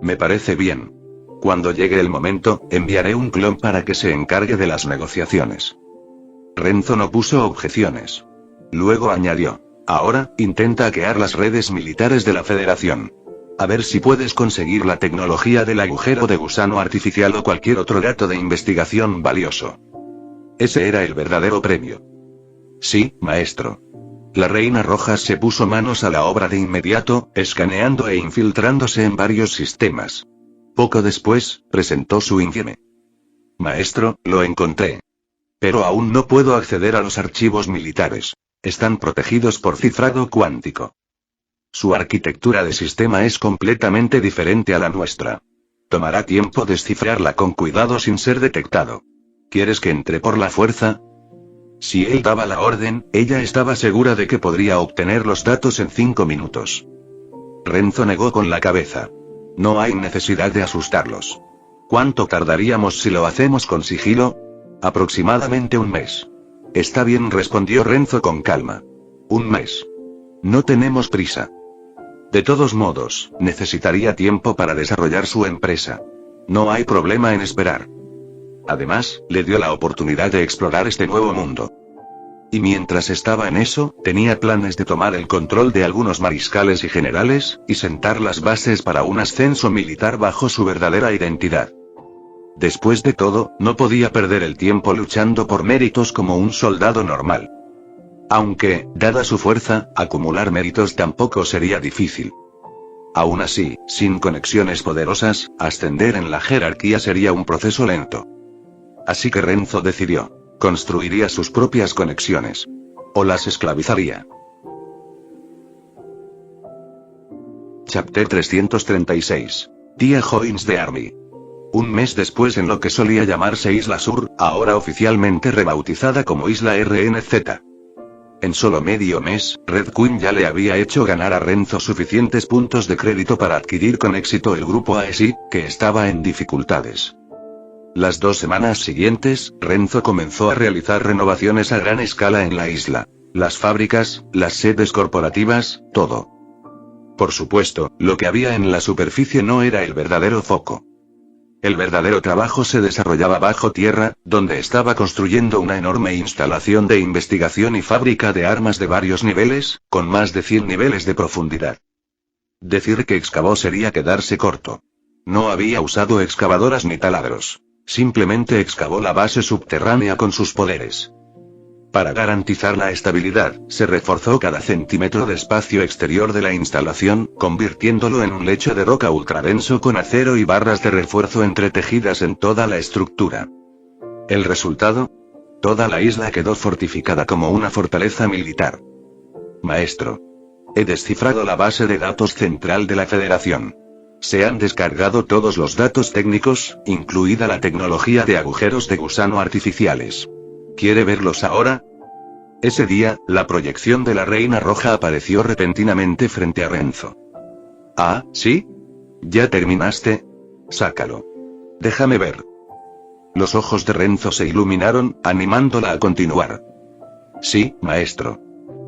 Me parece bien. Cuando llegue el momento, enviaré un clon para que se encargue de las negociaciones. Renzo no puso objeciones. Luego añadió. Ahora, intenta hackear las redes militares de la Federación. A ver si puedes conseguir la tecnología del agujero de gusano artificial o cualquier otro dato de investigación valioso. Ese era el verdadero premio. Sí, maestro. La Reina Roja se puso manos a la obra de inmediato, escaneando e infiltrándose en varios sistemas. Poco después, presentó su informe. Maestro, lo encontré. Pero aún no puedo acceder a los archivos militares. Están protegidos por cifrado cuántico. Su arquitectura de sistema es completamente diferente a la nuestra. Tomará tiempo descifrarla con cuidado sin ser detectado. ¿Quieres que entre por la fuerza? Si él daba la orden, ella estaba segura de que podría obtener los datos en 5 minutos. Renzo negó con la cabeza. No hay necesidad de asustarlos. ¿Cuánto tardaríamos si lo hacemos con sigilo? Aproximadamente un mes. Está bien, respondió Renzo con calma. Un mes. No tenemos prisa. De todos modos, necesitaría tiempo para desarrollar su empresa. No hay problema en esperar. Además, le dio la oportunidad de explorar este nuevo mundo. Y mientras estaba en eso, tenía planes de tomar el control de algunos mariscales y generales, y sentar las bases para un ascenso militar bajo su verdadera identidad. Después de todo, no podía perder el tiempo luchando por méritos como un soldado normal. Aunque, dada su fuerza, acumular méritos tampoco sería difícil. Aún así, sin conexiones poderosas, ascender en la jerarquía sería un proceso lento. Así que Renzo decidió. Construiría sus propias conexiones. O las esclavizaría. Chapter 336. Tia Joins de Army. Un mes después, en lo que solía llamarse Isla Sur, ahora oficialmente rebautizada como Isla RNZ. En solo medio mes, Red Queen ya le había hecho ganar a Renzo suficientes puntos de crédito para adquirir con éxito el grupo AESI, que estaba en dificultades. Las 2 semanas siguientes, Renzo comenzó a realizar renovaciones a gran escala en la isla. Las fábricas, las sedes corporativas, todo. Por supuesto, lo que había en la superficie no era el verdadero foco. El verdadero trabajo se desarrollaba bajo tierra, donde estaba construyendo una enorme instalación de investigación y fábrica de armas de varios niveles, con más de 100 niveles de profundidad. Decir que excavó sería quedarse corto. No había usado excavadoras ni taladros. Simplemente excavó la base subterránea con sus poderes. Para garantizar la estabilidad, se reforzó cada centímetro de espacio exterior de la instalación, convirtiéndolo en un lecho de roca ultradenso con acero y barras de refuerzo entretejidas en toda la estructura. ¿El resultado? Toda la isla quedó fortificada como una fortaleza militar. Maestro. He descifrado la base de datos central de la Federación. Se han descargado todos los datos técnicos, incluida la tecnología de agujeros de gusano artificiales. ¿Quiere verlos ahora? Ese día, la proyección de la Reina Roja apareció repentinamente frente a Renzo. Ah, ¿sí? ¿Ya terminaste? Sácalo. Déjame ver. Los ojos de Renzo se iluminaron, animándola a continuar. Sí, maestro.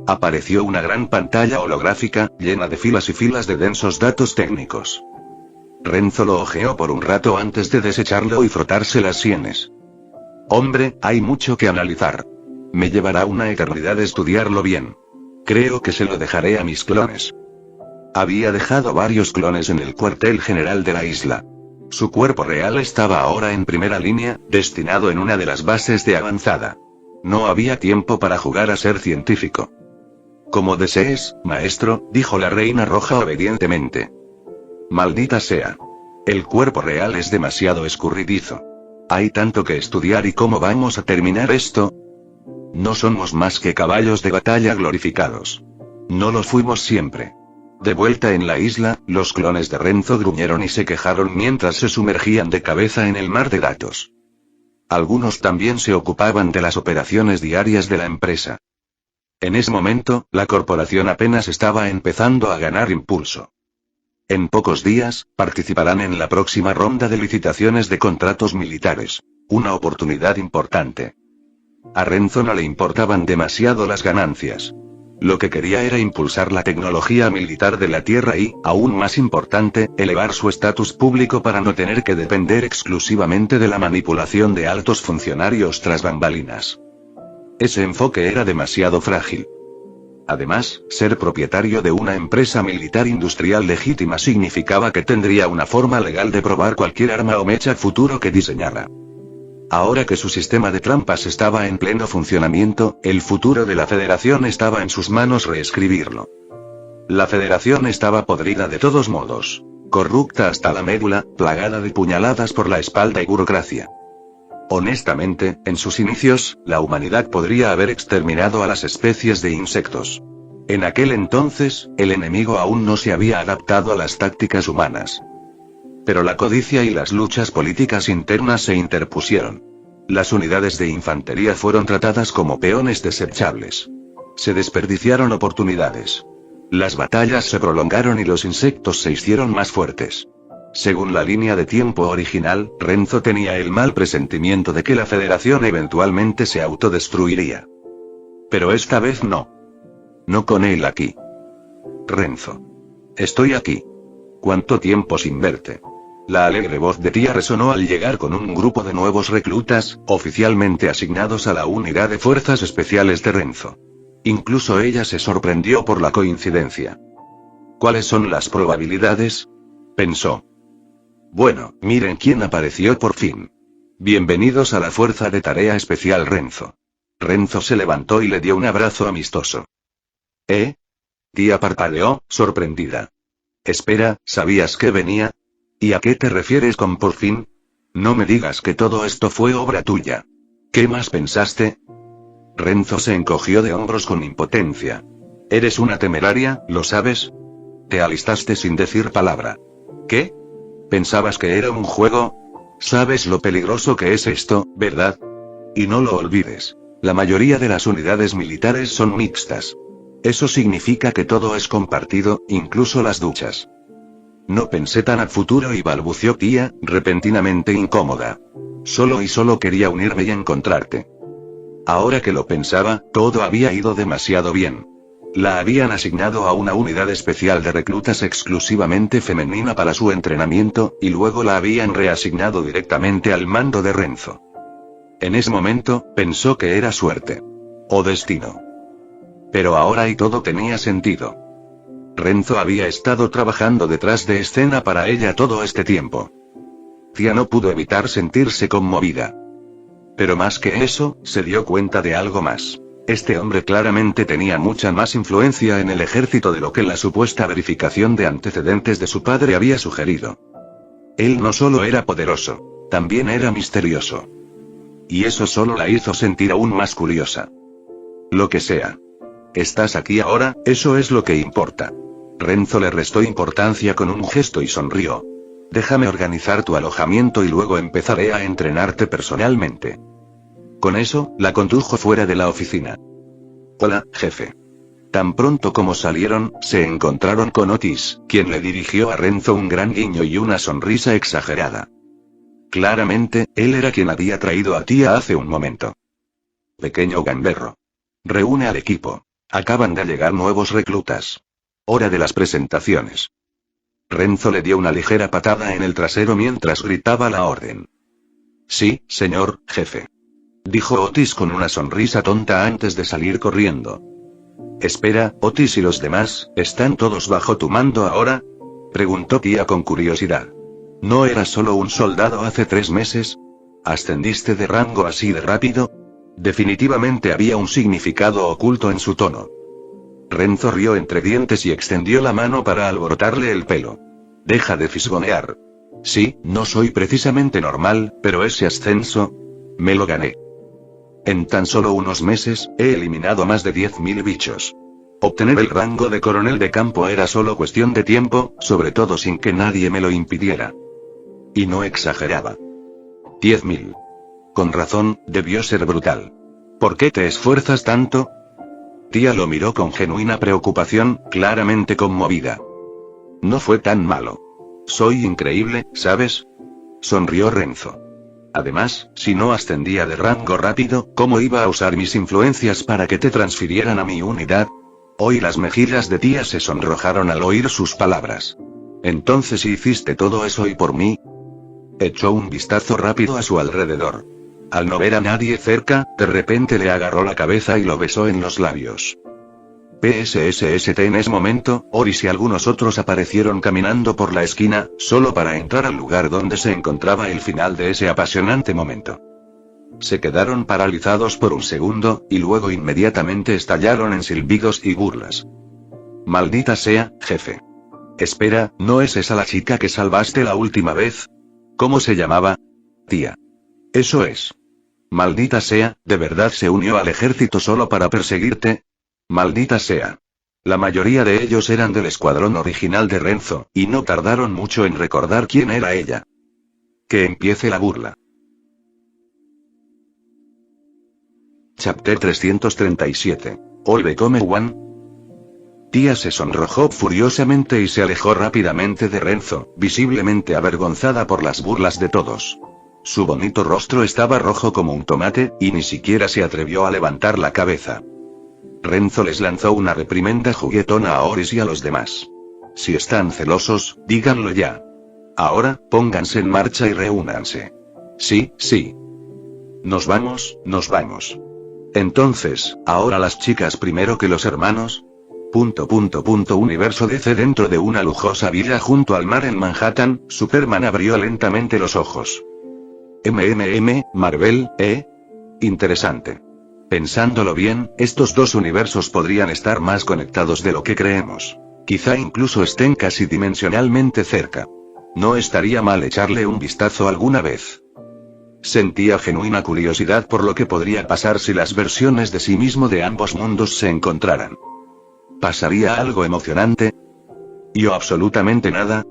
Apareció una gran pantalla holográfica, llena de filas y filas de densos datos técnicos. Renzo lo hojeó por un rato antes de desecharlo y frotarse las sienes. Hombre, hay mucho que analizar. Me llevará una eternidad estudiarlo bien. Creo que se lo dejaré a mis clones. Había dejado varios clones en el cuartel general de la isla. Su cuerpo real estaba ahora en primera línea, destinado en una de las bases de avanzada. No había tiempo para jugar a ser científico. Como desees, maestro, dijo la Reina Roja obedientemente. Maldita sea. El cuerpo real es demasiado escurridizo. Hay tanto que estudiar y ¿cómo vamos a terminar esto? No somos más que caballos de batalla glorificados. No lo fuimos siempre. De vuelta en la isla, los clones de Renzo gruñeron y se quejaron mientras se sumergían de cabeza en el mar de datos. Algunos también se ocupaban de las operaciones diarias de la empresa. En ese momento, la corporación apenas estaba empezando a ganar impulso. En pocos días, participarán en la próxima ronda de licitaciones de contratos militares. Una oportunidad importante. A Renzo no le importaban demasiado las ganancias. Lo que quería era impulsar la tecnología militar de la Tierra y, aún más importante, elevar su estatus público para no tener que depender exclusivamente de la manipulación de altos funcionarios tras bambalinas. Ese enfoque era demasiado frágil. Además, ser propietario de una empresa militar industrial legítima significaba que tendría una forma legal de probar cualquier arma o mecha futuro que diseñara. Ahora que su sistema de trampas estaba en pleno funcionamiento, el futuro de la Federación estaba en sus manos reescribirlo. La Federación estaba podrida de todos modos. Corrupta hasta la médula, plagada de puñaladas por la espalda y burocracia. Honestamente, en sus inicios, la humanidad podría haber exterminado a las especies de insectos. En aquel entonces, el enemigo aún no se había adaptado a las tácticas humanas. Pero la codicia y las luchas políticas internas se interpusieron. Las unidades de infantería fueron tratadas como peones desechables. Se desperdiciaron oportunidades. Las batallas se prolongaron y los insectos se hicieron más fuertes. Según la línea de tiempo original, Renzo tenía el mal presentimiento de que la Federación eventualmente se autodestruiría. Pero esta vez no. No con él aquí. Renzo. Estoy aquí. ¿Cuánto tiempo sin verte? La alegre voz de Tía resonó al llegar con un grupo de nuevos reclutas, oficialmente asignados a la unidad de fuerzas especiales de Renzo. Incluso ella se sorprendió por la coincidencia. ¿Cuáles son las probabilidades?, pensó. Bueno, miren quién apareció por fin. Bienvenidos a la Fuerza de Tarea Especial Renzo. Renzo se levantó y le dio un abrazo amistoso. ¿Eh? Tía parpadeó, sorprendida. Espera, ¿sabías que venía? ¿Y a qué te refieres con por fin? No me digas que todo esto fue obra tuya. ¿Qué más pensaste? Renzo se encogió de hombros con impotencia. Eres una temeraria, ¿lo sabes? Te alistaste sin decir palabra. ¿Qué? ¿Pensabas que era un juego? Sabes lo peligroso que es esto, ¿verdad? Y no lo olvides. La mayoría de las unidades militares son mixtas. Eso significa que todo es compartido, incluso las duchas. No pensé tan a futuro y balbuceó Tía, repentinamente incómoda. Solo quería unirme y encontrarte. Ahora que lo pensaba, todo había ido demasiado bien. La habían asignado a una unidad especial de reclutas exclusivamente femenina para su entrenamiento, y luego la habían reasignado directamente al mando de Renzo. En ese momento, pensó que era suerte. O destino. Pero ahora y todo tenía sentido. Renzo había estado trabajando detrás de escena para ella todo este tiempo. Tía no pudo evitar sentirse conmovida. Pero más que eso, se dio cuenta de algo más. Este hombre claramente tenía mucha más influencia en el ejército de lo que la supuesta verificación de antecedentes de su padre había sugerido. Él no solo era poderoso, también era misterioso. Y eso solo la hizo sentir aún más curiosa. Lo que sea. Estás aquí ahora, eso es lo que importa. Renzo le restó importancia con un gesto y sonrió. Déjame organizar tu alojamiento y luego empezaré a entrenarte personalmente. Con eso, la condujo fuera de la oficina. Hola, jefe. Tan pronto como salieron, se encontraron con Otis, quien le dirigió a Renzo un gran guiño y una sonrisa exagerada. Claramente, él era quien había traído a Tía hace un momento. Pequeño gamberro. Reúne al equipo. Acaban de llegar nuevos reclutas. Hora de las presentaciones. Renzo le dio una ligera patada en el trasero mientras gritaba la orden. Sí, señor, jefe. Dijo Otis con una sonrisa tonta antes de salir corriendo. Espera, Otis y los demás, ¿están todos bajo tu mando ahora? Preguntó Tía con curiosidad. ¿No eras solo un soldado hace 3 meses? ¿Ascendiste de rango así de rápido? Definitivamente había un significado oculto en su tono. Renzo rió entre dientes y extendió la mano para alborotarle el pelo. Deja de fisgonear. Sí, no soy precisamente normal, pero ese ascenso... me lo gané. En tan solo unos meses, he eliminado más de 10.000 bichos. Obtener el rango de coronel de campo era solo cuestión de tiempo, sobre todo sin que nadie me lo impidiera. Y no exageraba. 10.000. Con razón, debió ser brutal. ¿Por qué te esfuerzas tanto? Tía lo miró con genuina preocupación, claramente conmovida. No fue tan malo. Soy increíble, ¿sabes? Sonrió Renzo. Además, si no ascendía de rango rápido, ¿cómo iba a usar mis influencias para que te transfirieran a mi unidad? Hoy las mejillas de tía se sonrojaron al oír sus palabras. Entonces hiciste todo eso y por mí. Echó un vistazo rápido a su alrededor. Al no ver a nadie cerca, de repente le agarró la cabeza y lo besó en los labios. PSSST en ese momento, Oris y algunos otros aparecieron caminando por la esquina, solo para entrar al lugar donde se encontraba el final de ese apasionante momento. Se quedaron paralizados por un segundo, y luego inmediatamente estallaron en silbidos y burlas. Maldita sea, jefe. Espera, ¿no es esa la chica que salvaste la última vez? ¿Cómo se llamaba? Tía. Eso es. Maldita sea, ¿de verdad se unió al ejército solo para perseguirte? Maldita sea. La mayoría de ellos eran del escuadrón original de Renzo, y no tardaron mucho en recordar quién era ella. Que empiece la burla. Chapter 337. All Become One. Tía se sonrojó furiosamente y se alejó rápidamente de Renzo, visiblemente avergonzada por las burlas de todos. Su bonito rostro estaba rojo como un tomate, y ni siquiera se atrevió a levantar la cabeza. Renzo les lanzó una reprimenda juguetona a Oris y a los demás. Si están celosos, díganlo ya. Ahora, pónganse en marcha y reúnanse. Sí, sí. Nos vamos, nos vamos. Entonces, ahora las chicas primero que los hermanos. Universo DC. Dentro de una lujosa villa junto al mar en Manhattan, Superman abrió lentamente los ojos. Marvel, Interesante. Pensándolo bien, estos dos universos podrían estar más conectados de lo que creemos. Quizá incluso estén casi dimensionalmente cerca. No estaría mal echarle un vistazo alguna vez. Sentía genuina curiosidad por lo que podría pasar si las versiones de sí mismo de ambos mundos se encontraran. ¿Pasaría algo emocionante? ¿Yo absolutamente nada?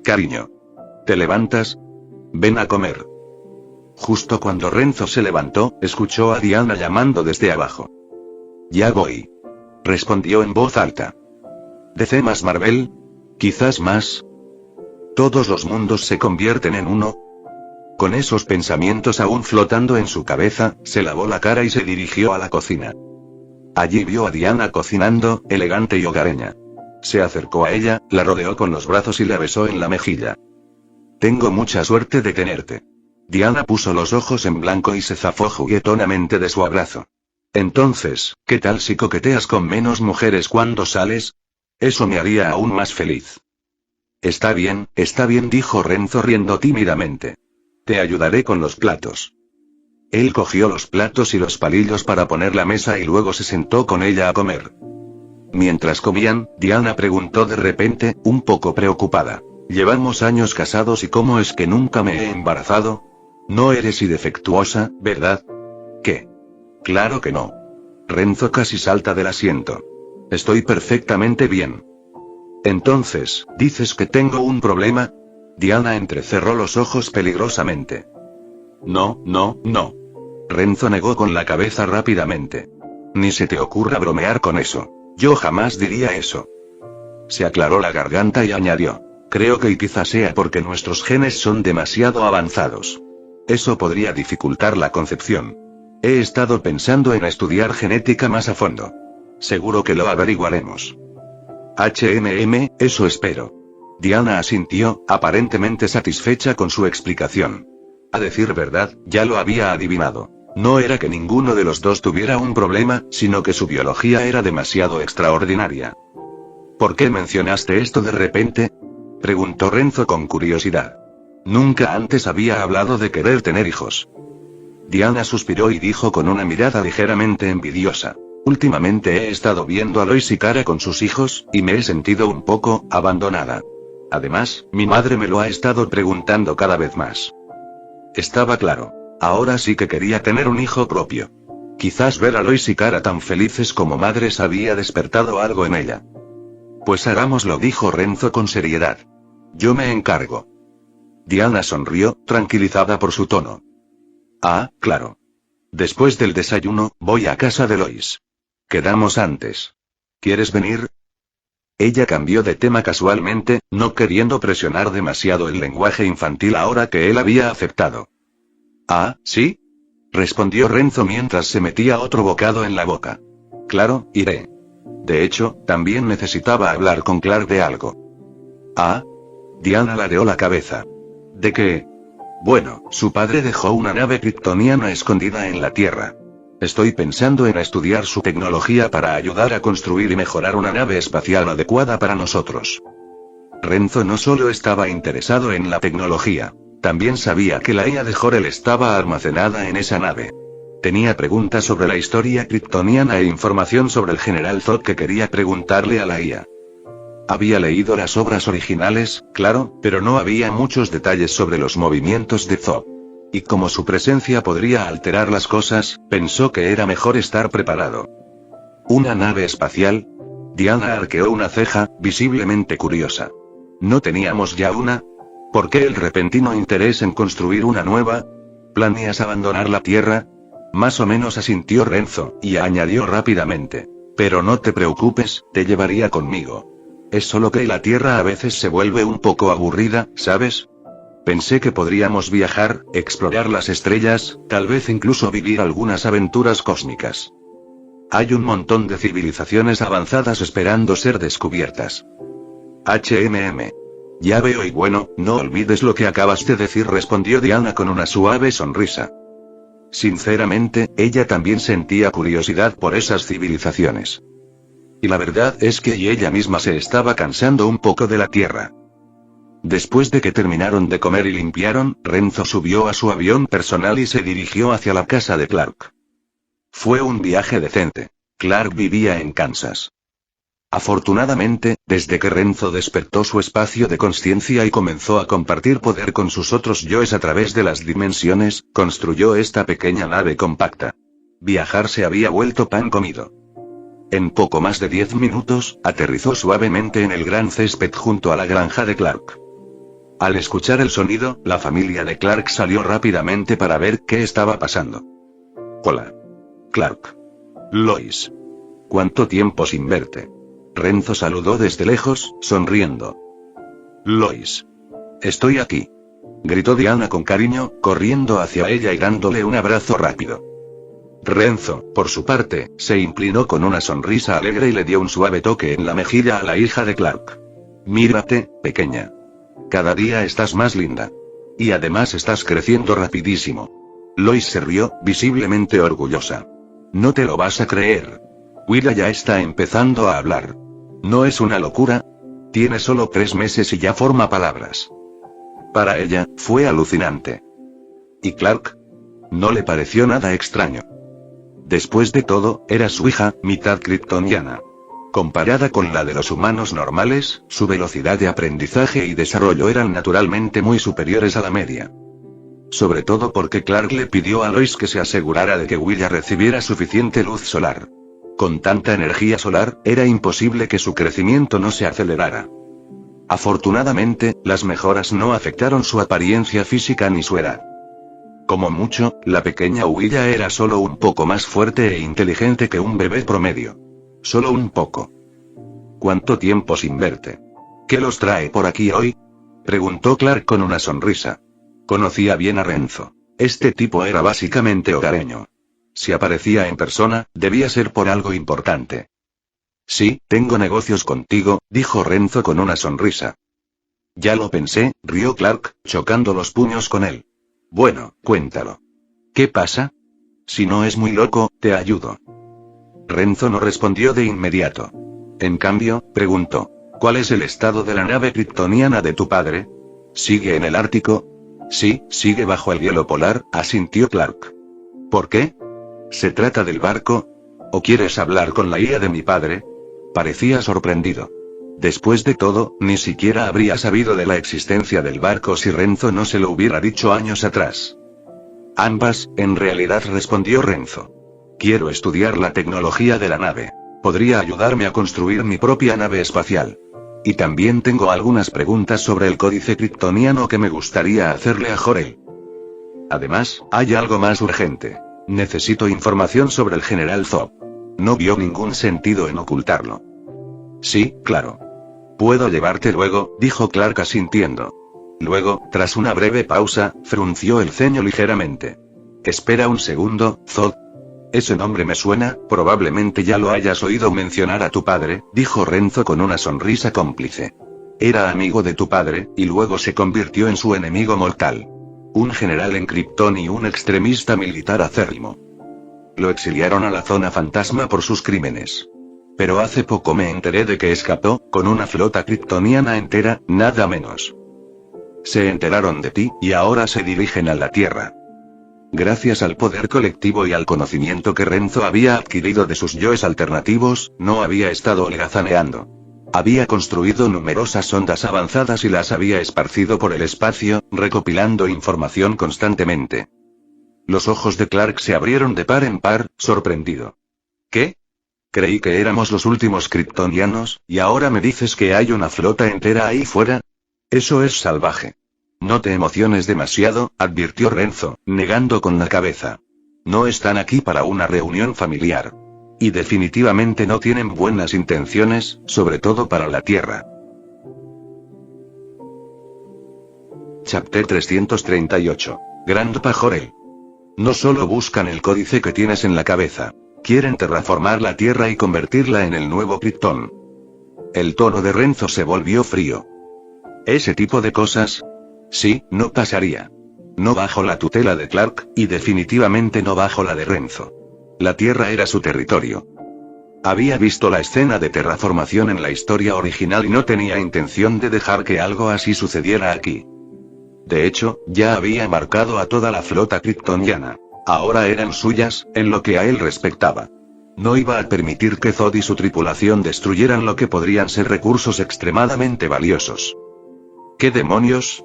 Cariño. ¿Te levantas? Ven a comer. Justo cuando Renzo se levantó, escuchó a Diana llamando desde abajo. Ya voy. Respondió en voz alta. ¿DC más Marvel? ¿Quizás más? ¿Todos los mundos se convierten en uno? Con esos pensamientos aún flotando en su cabeza, se lavó la cara y se dirigió a la cocina. Allí vio a Diana cocinando, elegante y hogareña. Se acercó a ella, la rodeó con los brazos y la besó en la mejilla. Tengo mucha suerte de tenerte. Diana puso los ojos en blanco y se zafó juguetonamente de su abrazo. Entonces, ¿qué tal si coqueteas con menos mujeres cuando sales? Eso me haría aún más feliz. Está bien, dijo Renzo riendo tímidamente. Te ayudaré con los platos. Él cogió los platos y los palillos para poner la mesa y luego se sentó con ella a comer. Mientras comían, Diana preguntó de repente, un poco preocupada. Llevamos años casados y ¿cómo es que nunca me he embarazado? No eres defectuosa, ¿verdad? ¿Qué? Claro que no. Renzo casi salta del asiento. Estoy perfectamente bien. Entonces, ¿dices que tengo un problema? Diana entrecerró los ojos peligrosamente. No. Renzo negó con la cabeza rápidamente. Ni se te ocurra bromear con eso. Yo jamás diría eso. Se aclaró la garganta y añadió. Creo que quizá sea porque nuestros genes son demasiado avanzados. Eso podría dificultar la concepción. He estado pensando en estudiar genética más a fondo. Seguro que lo averiguaremos. Eso espero. Diana asintió, aparentemente satisfecha con su explicación. A decir verdad, ya lo había adivinado. No era que ninguno de los dos tuviera un problema, sino que su biología era demasiado extraordinaria. ¿Por qué mencionaste esto de repente? Preguntó Renzo con curiosidad. Nunca antes había hablado de querer tener hijos. Diana suspiró y dijo con una mirada ligeramente envidiosa. Últimamente he estado viendo a Lois y Kara con sus hijos, y me he sentido un poco abandonada. Además, mi madre me lo ha estado preguntando cada vez más. Estaba claro. Ahora sí que quería tener un hijo propio. Quizás ver a Lois y Kara tan felices como madres había despertado algo en ella. Pues hagámoslo, dijo Renzo con seriedad. Yo me encargo. Diana sonrió, tranquilizada por su tono. Ah, claro. Después del desayuno, voy a casa de Lois. Quedamos antes. ¿Quieres venir? Ella cambió de tema casualmente, no queriendo presionar demasiado el lenguaje infantil ahora que él había aceptado. Ah, ¿sí? Respondió Renzo mientras se metía otro bocado en la boca. Claro, iré. De hecho, también necesitaba hablar con Clark de algo. Ah. Diana ladeó la cabeza. ¿De qué? Bueno, su padre dejó una nave kryptoniana escondida en la Tierra. Estoy pensando en estudiar su tecnología para ayudar a construir y mejorar una nave espacial adecuada para nosotros. Renzo no solo estaba interesado en la tecnología, también sabía que la IA de Jor-El estaba almacenada en esa nave. Tenía preguntas sobre la historia kryptoniana e información sobre el General Zod que quería preguntarle a la IA. Había leído las obras originales, claro, pero no había muchos detalles sobre los movimientos de Zod. Y como su presencia podría alterar las cosas, pensó que era mejor estar preparado. ¿Una nave espacial? Diana arqueó una ceja, visiblemente curiosa. ¿No teníamos ya una? ¿Por qué el repentino interés en construir una nueva? ¿Planeas abandonar la Tierra? Más o menos asintió Renzo, y añadió rápidamente. Pero no te preocupes, te llevaría conmigo. Es solo que la Tierra a veces se vuelve un poco aburrida, ¿sabes? Pensé que podríamos viajar, explorar las estrellas, tal vez incluso vivir algunas aventuras cósmicas. Hay un montón de civilizaciones avanzadas esperando ser descubiertas. Ya veo y bueno, no olvides lo que acabas de decir, respondió Diana con una suave sonrisa. Sinceramente, ella también sentía curiosidad por esas civilizaciones. Y la verdad es que ella misma se estaba cansando un poco de la Tierra. Después de que terminaron de comer y limpiaron, Renzo subió a su avión personal y se dirigió hacia la casa de Clark. Fue un viaje decente. Clark vivía en Kansas. Afortunadamente, desde que Renzo despertó su espacio de conciencia y comenzó a compartir poder con sus otros yoes a través de las dimensiones, construyó esta pequeña nave compacta. Viajar se había vuelto pan comido. En poco más de 10 minutos, aterrizó suavemente en el gran césped junto a la granja de Clark. Al escuchar el sonido, la familia de Clark salió rápidamente para ver qué estaba pasando. Hola. Clark. Lois. ¿Cuánto tiempo sin verte? Renzo saludó desde lejos, sonriendo. Lois. Estoy aquí. Gritó Diana con cariño, corriendo hacia ella y dándole un abrazo rápido. Renzo, por su parte, se inclinó con una sonrisa alegre y le dio un suave toque en la mejilla a la hija de Clark. Mírate, pequeña. Cada día estás más linda. Y además estás creciendo rapidísimo. Lois se rió, visiblemente orgullosa. No te lo vas a creer. Willa ya está empezando a hablar. ¿No es una locura? Tiene solo 3 meses y ya forma palabras. Para ella, fue alucinante. ¿Y Clark? No le pareció nada extraño. Después de todo, era su hija, mitad kryptoniana. Comparada con la de los humanos normales, su velocidad de aprendizaje y desarrollo eran naturalmente muy superiores a la media. Sobre todo porque Clark le pidió a Lois que se asegurara de que Willa recibiera suficiente luz solar. Con tanta energía solar, era imposible que su crecimiento no se acelerara. Afortunadamente, las mejoras no afectaron su apariencia física ni su edad. Como mucho, la pequeña Willa era solo un poco más fuerte e inteligente que un bebé promedio. Solo un poco. ¿Cuánto tiempo sin verte? ¿Qué los trae por aquí hoy? Preguntó Clark con una sonrisa. Conocía bien a Renzo. Este tipo era básicamente hogareño. Si aparecía en persona, debía ser por algo importante. Sí, tengo negocios contigo, dijo Renzo con una sonrisa. Ya lo pensé, rió Clark, chocando los puños con él. Bueno, cuéntalo. ¿Qué pasa? Si no es muy loco, te ayudo. Renzo no respondió de inmediato. En cambio, preguntó, ¿cuál es el estado de la nave kryptoniana de tu padre? ¿Sigue en el Ártico? Sí, sigue bajo el hielo polar, asintió Clark. ¿Por qué? ¿Se trata del barco? ¿O quieres hablar con la IA de mi padre? Parecía sorprendido. Después de todo, ni siquiera habría sabido de la existencia del barco si Renzo no se lo hubiera dicho años atrás. Ambas, en realidad, respondió Renzo. Quiero estudiar la tecnología de la nave. Podría ayudarme a construir mi propia nave espacial. Y también tengo algunas preguntas sobre el códice kryptoniano que me gustaría hacerle a Jor-El. Además, hay algo más urgente. Necesito información sobre el general Zod. No vio ningún sentido en ocultarlo. Sí, claro. Puedo llevarte luego, dijo Clark asintiendo. Luego, tras una breve pausa, frunció el ceño ligeramente. Espera un segundo, Zod. Ese nombre me suena, probablemente ya lo hayas oído mencionar a tu padre, dijo Renzo con una sonrisa cómplice. Era amigo de tu padre, y luego se convirtió en su enemigo mortal. Un general en Krypton y un extremista militar acérrimo. Lo exiliaron a la zona fantasma por sus crímenes. Pero hace poco me enteré de que escapó, con una flota kryptoniana entera, nada menos. Se enteraron de ti, y ahora se dirigen a la Tierra. Gracias al poder colectivo y al conocimiento que Renzo había adquirido de sus yoes alternativos, no había estado holgazaneando. Había construido numerosas ondas avanzadas y las había esparcido por el espacio, recopilando información constantemente. Los ojos de Clark se abrieron de par en par, sorprendido. ¿Qué? Creí que éramos los últimos kryptonianos, y ahora me dices que hay una flota entera ahí fuera. Eso es salvaje. No te emociones demasiado, advirtió Renzo, negando con la cabeza. No están aquí para una reunión familiar. Y definitivamente no tienen buenas intenciones, sobre todo para la Tierra. Chapter 338. Grandpa Jor-El. No solo buscan el códice que tienes en la cabeza. Quieren terraformar la Tierra y convertirla en el nuevo Krypton. El tono de Renzo se volvió frío. ¿Ese tipo de cosas? Sí, no pasaría. No bajo la tutela de Clark, y definitivamente no bajo la de Renzo. La Tierra era su territorio. Había visto la escena de terraformación en la historia original y no tenía intención de dejar que algo así sucediera aquí. De hecho, ya había marcado a toda la flota kryptoniana. Ahora eran suyas, en lo que a él respectaba. No iba a permitir que Zod y su tripulación destruyeran lo que podrían ser recursos extremadamente valiosos. ¿Qué demonios?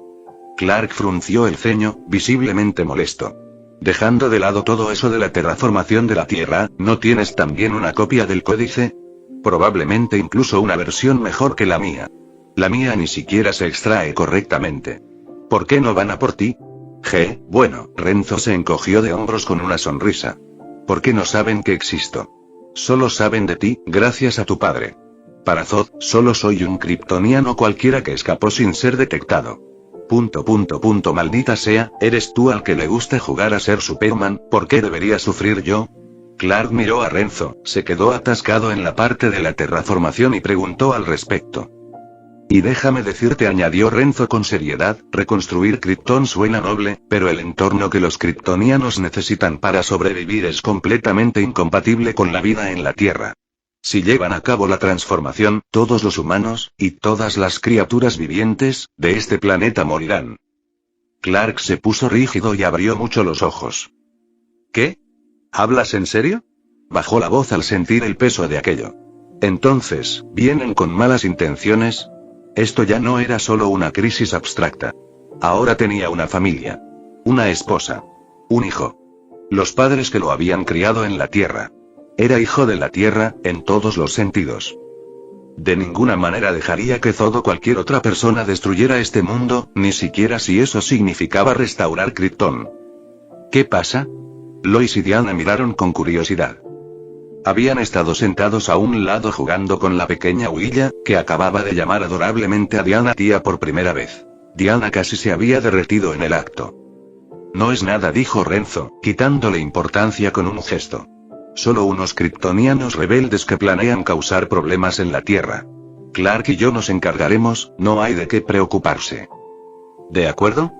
Clark frunció el ceño, visiblemente molesto. Dejando de lado todo eso de la terraformación de la Tierra, ¿no tienes también una copia del códice? Probablemente incluso una versión mejor que la mía. La mía ni siquiera se extrae correctamente. ¿Por qué no van a por ti? Bueno, Renzo se encogió de hombros con una sonrisa. ¿Por qué no saben que existo? Solo saben de ti, gracias a tu padre. Para Zod, solo soy un kryptoniano cualquiera que escapó sin ser detectado. Maldita sea, ¿eres tú al que le gusta jugar a ser Superman? ¿Por qué debería sufrir yo? Clark miró a Renzo, se quedó atascado en la parte de la terraformación y preguntó al respecto. Y déjame decirte, añadió Renzo con seriedad, reconstruir Krypton suena noble, pero el entorno que los kryptonianos necesitan para sobrevivir es completamente incompatible con la vida en la Tierra. Si llevan a cabo la transformación, todos los humanos, y todas las criaturas vivientes, de este planeta morirán. Clark se puso rígido y abrió mucho los ojos. ¿Qué? ¿Hablas en serio? Bajó la voz al sentir el peso de aquello. Entonces, ¿vienen con malas intenciones? Esto ya no era solo una crisis abstracta. Ahora tenía una familia. Una esposa. Un hijo. Los padres que lo habían criado en la Tierra. Era hijo de la Tierra, en todos los sentidos. De ninguna manera dejaría que Zod o cualquier otra persona destruyera este mundo, ni siquiera si eso significaba restaurar Krypton. ¿Qué pasa? Lois y Diana miraron con curiosidad. Habían estado sentados a un lado jugando con la pequeña Willa, que acababa de llamar adorablemente a Diana tía por primera vez. Diana casi se había derretido en el acto. No es nada, dijo Renzo, quitándole importancia con un gesto. Solo unos kryptonianos rebeldes que planean causar problemas en la Tierra. Clark y yo nos encargaremos, no hay de qué preocuparse. ¿De acuerdo?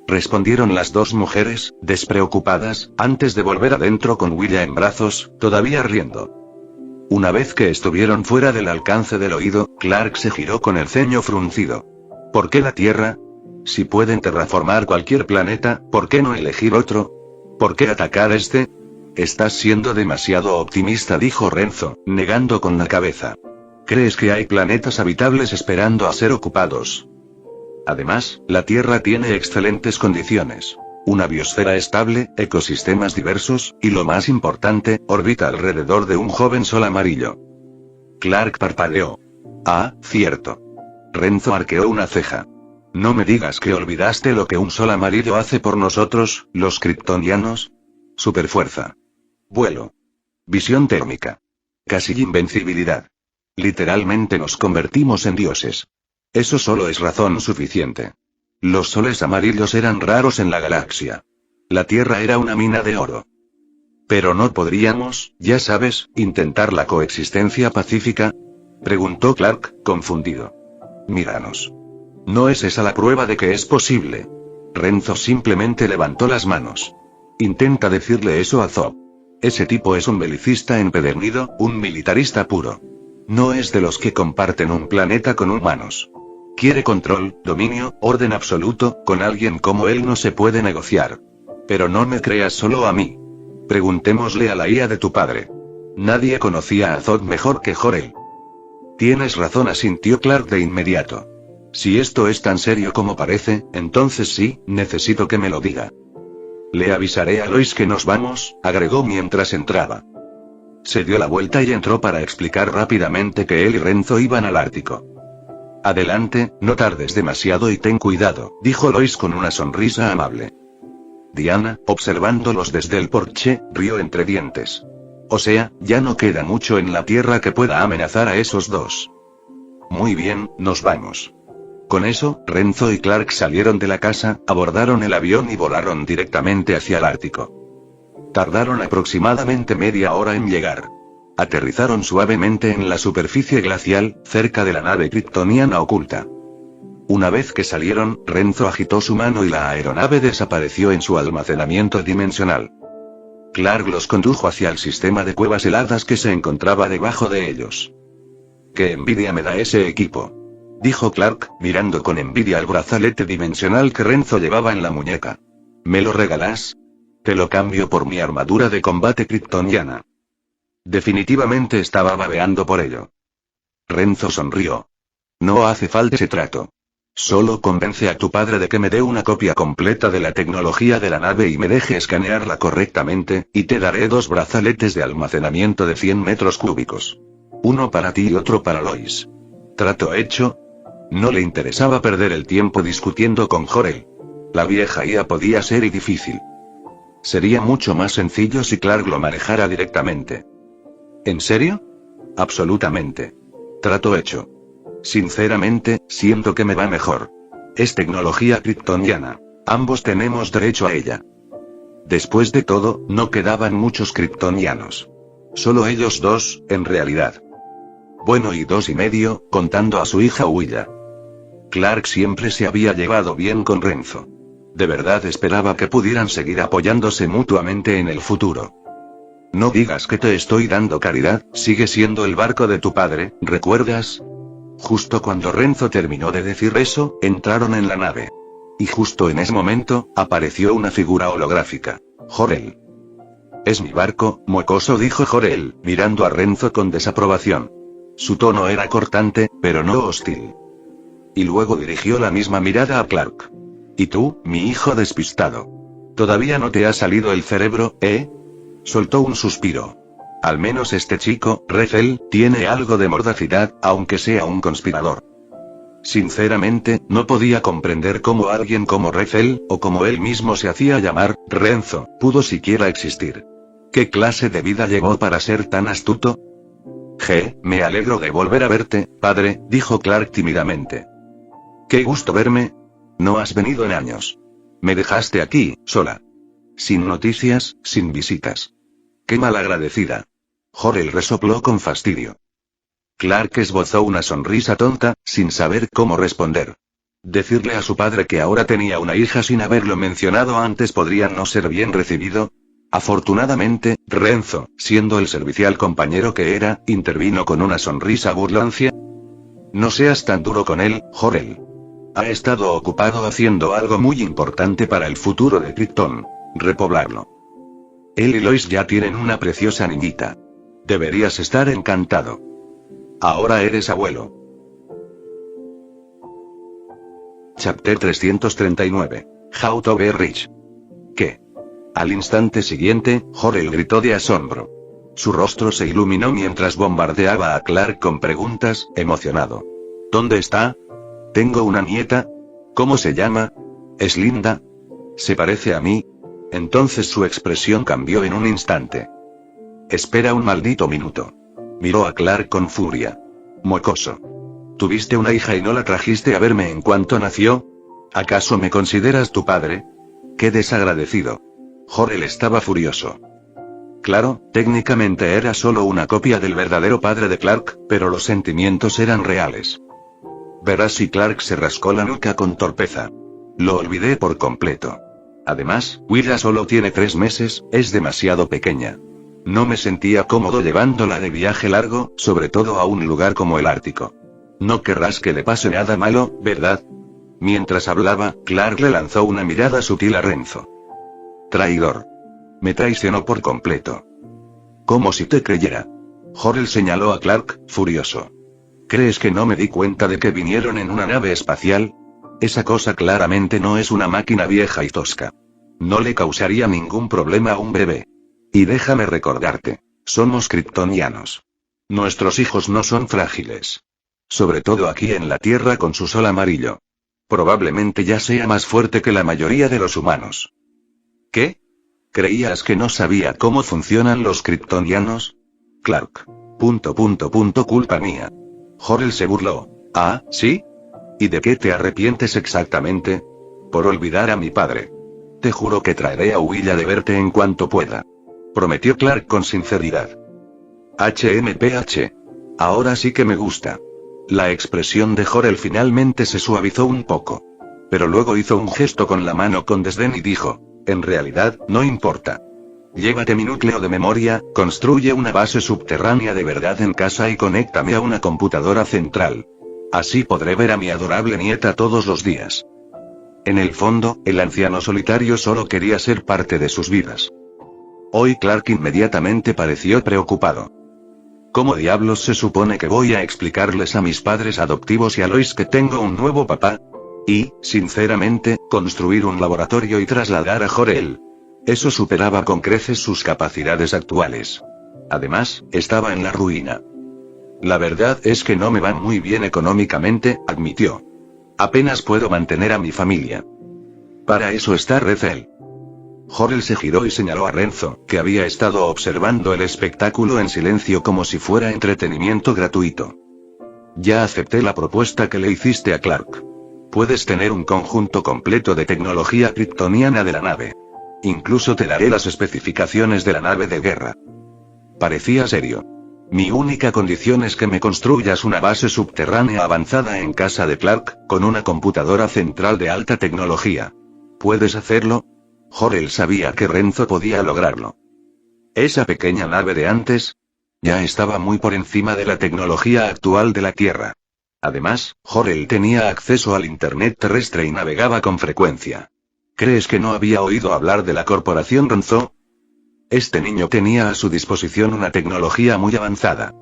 Respondieron las dos mujeres, despreocupadas, antes de volver adentro con Willa en brazos, todavía riendo. Una vez que estuvieron fuera del alcance del oído, Clark se giró con el ceño fruncido. ¿Por qué la Tierra? Si pueden terraformar cualquier planeta, ¿por qué no elegir otro? ¿Por qué atacar este? Estás siendo demasiado optimista, dijo Renzo, negando con la cabeza. ¿Crees que hay planetas habitables esperando a ser ocupados? Además, la Tierra tiene excelentes condiciones. Una biosfera estable, ecosistemas diversos, y lo más importante, orbita alrededor de un joven sol amarillo. Clark parpadeó. Ah, cierto. Renzo arqueó una ceja. No me digas que olvidaste lo que un sol amarillo hace por nosotros, los kryptonianos. Superfuerza. Vuelo. Visión térmica. Casi invencibilidad. Literalmente nos convertimos en dioses. Eso solo es razón suficiente. Los soles amarillos eran raros en la galaxia. La Tierra era una mina de oro. Pero no podríamos, ya sabes, intentar la coexistencia pacífica, preguntó Clark, confundido. Míranos. ¿No es esa la prueba de que es posible? Renzo simplemente levantó las manos. Intenta decirle eso a Zob. Ese tipo es un belicista empedernido, un militarista puro. No es de los que comparten un planeta con humanos. Quiere control, dominio, orden absoluto, con alguien como él no se puede negociar. Pero no me creas solo a mí. Preguntémosle a la IA de tu padre. Nadie conocía a Zob mejor que Jor-El. Tienes razón, asintió Clark de inmediato. Si esto es tan serio como parece, entonces sí, necesito que me lo diga. Le avisaré a Lois que nos vamos, agregó mientras entraba. Se dio la vuelta y entró para explicar rápidamente que él y Renzo iban al Ártico. Adelante, no tardes demasiado y ten cuidado, dijo Lois con una sonrisa amable. Diana, observándolos desde el porche, rió entre dientes. O sea, ya no queda mucho en la Tierra que pueda amenazar a esos dos. Muy bien, nos vamos. Con eso, Renzo y Clark salieron de la casa, abordaron el avión y volaron directamente hacia el Ártico. Tardaron aproximadamente media hora en llegar. Aterrizaron suavemente en la superficie glacial, cerca de la nave kryptoniana oculta. Una vez que salieron, Renzo agitó su mano y la aeronave desapareció en su almacenamiento dimensional. Clark los condujo hacia el sistema de cuevas heladas que se encontraba debajo de ellos. ¡Qué envidia me da ese equipo!, dijo Clark, mirando con envidia el brazalete dimensional que Renzo llevaba en la muñeca. ¿Me lo regalás? Te lo cambio por mi armadura de combate kryptoniana. Definitivamente estaba babeando por ello. Renzo sonrió. No hace falta ese trato. Solo convence a tu padre de que me dé una copia completa de la tecnología de la nave y me deje escanearla correctamente, y te daré 2 brazaletes de almacenamiento de 100 metros cúbicos. Uno para ti y otro para Lois. ¿Trato hecho? No le interesaba perder el tiempo discutiendo con Jor-El. La vieja IA podía ser difícil. Sería mucho más sencillo si Clark lo manejara directamente. ¿En serio? Absolutamente. Trato hecho. Sinceramente, siento que me va mejor. Es tecnología kryptoniana. Ambos tenemos derecho a ella. Después de todo, no quedaban muchos kryptonianos. Solo ellos dos, en realidad. Bueno, y 2 y medio, contando a su hija Huilla. Clark siempre se había llevado bien con Renzo. De verdad esperaba que pudieran seguir apoyándose mutuamente en el futuro. No digas que te estoy dando caridad, sigue siendo el barco de tu padre, ¿recuerdas? Justo cuando Renzo terminó de decir eso, entraron en la nave. Y justo en ese momento, apareció una figura holográfica. Jor-El. Es mi barco, mocoso, dijo Jor-El, mirando a Renzo con desaprobación. Su tono era cortante, pero no hostil. Y luego dirigió la misma mirada a Clark. ¿Y tú, mi hijo despistado? ¿Todavía no te ha salido el cerebro, eh? Soltó un suspiro. Al menos este chico, Rethel, tiene algo de mordacidad, aunque sea un conspirador. Sinceramente, no podía comprender cómo alguien como Rethel, o como él mismo se hacía llamar, Renzo, pudo siquiera existir. ¿Qué clase de vida llevó para ser tan astuto? Me alegro de volver a verte, padre, dijo Clark tímidamente. Qué gusto verme. No has venido en años. Me dejaste aquí, sola. Sin noticias, sin visitas. Qué malagradecida. Jor-El resopló con fastidio. Clark esbozó una sonrisa tonta, sin saber cómo responder. Decirle a su padre que ahora tenía una hija sin haberlo mencionado antes podría no ser bien recibido. Afortunadamente, Renzo, siendo el servicial compañero que era, intervino con una sonrisa burlancia. No seas tan duro con él, Jor-El. Ha estado ocupado haciendo algo muy importante para el futuro de Krypton: repoblarlo. Él y Lois ya tienen una preciosa niñita. Deberías estar encantado. Ahora eres abuelo. Chapter 339. How to be rich. Al instante siguiente, Jor-El gritó de asombro. Su rostro se iluminó mientras bombardeaba a Clark con preguntas, emocionado. ¿Dónde está? Tengo una nieta. ¿Cómo se llama? ¿Es linda? ¿Se parece a mí? Entonces su expresión cambió en un instante. Espera un maldito minuto. Miró a Clark con furia. Mocoso. ¿Tuviste una hija y no la trajiste a verme en cuanto nació? ¿Acaso me consideras tu padre? ¡Qué desagradecido! Jor-El estaba furioso. Claro, técnicamente era solo una copia del verdadero padre de Clark, pero los sentimientos eran reales. Verás si Clark se rascó la nuca con torpeza. Lo olvidé por completo. Además, Willa solo tiene 3 meses, es demasiado pequeña. No me sentía cómodo llevándola de viaje largo, sobre todo a un lugar como el Ártico. No querrás que le pase nada malo, ¿verdad? Mientras hablaba, Clark le lanzó una mirada sutil a Renzo. Traidor. Me traicionó por completo. Como si te creyera. Jor-El señaló a Clark, furioso. ¿Crees que no me di cuenta de que vinieron en una nave espacial? Esa cosa claramente no es una máquina vieja y tosca. No le causaría ningún problema a un bebé. Y déjame recordarte, somos kryptonianos. Nuestros hijos no son frágiles. Sobre todo aquí en la Tierra con su sol amarillo. Probablemente ya sea más fuerte que la mayoría de los humanos. ¿Qué? ¿Creías que no sabía cómo funcionan los kryptonianos? Clark. Culpa mía. Jor-El se burló. ¿Ah, sí? ¿Y de qué te arrepientes exactamente? Por olvidar a mi padre. Te juro que traeré a Willa de verte en cuanto pueda. Prometió Clark con sinceridad. HMPH. Ahora sí que me gusta. La expresión de Jor-El finalmente se suavizó un poco. Pero luego hizo un gesto con la mano con desdén y dijo, en realidad, no importa. Llévate mi núcleo de memoria, construye una base subterránea de verdad en casa y conéctame a una computadora central. Así podré ver a mi adorable nieta todos los días. En el fondo, el anciano solitario solo quería ser parte de sus vidas. Hoy Clark inmediatamente pareció preocupado. ¿Cómo diablos se supone que voy a explicarles a mis padres adoptivos y a Lois que tengo un nuevo papá? Y, sinceramente, construir un laboratorio y trasladar a Jor-El. Eso superaba con creces sus capacidades actuales. Además, estaba en la ruina. La verdad es que no me va muy bien económicamente, admitió. Apenas puedo mantener a mi familia. Para eso está Rethel. Jor-El se giró y señaló a Renzo, que había estado observando el espectáculo en silencio como si fuera entretenimiento gratuito. Ya acepté la propuesta que le hiciste a Clark. Puedes tener un conjunto completo de tecnología kryptoniana de la nave. Incluso te daré las especificaciones de la nave de guerra. Parecía serio. Mi única condición es que me construyas una base subterránea avanzada en casa de Clark, con una computadora central de alta tecnología. ¿Puedes hacerlo? Jor-El sabía que Renzo podía lograrlo. Esa pequeña nave de antes ya estaba muy por encima de la tecnología actual de la Tierra. Además, Jor-El tenía acceso al Internet terrestre y navegaba con frecuencia. ¿Crees que no había oído hablar de la corporación Renzo? Este niño tenía a su disposición una tecnología muy avanzada.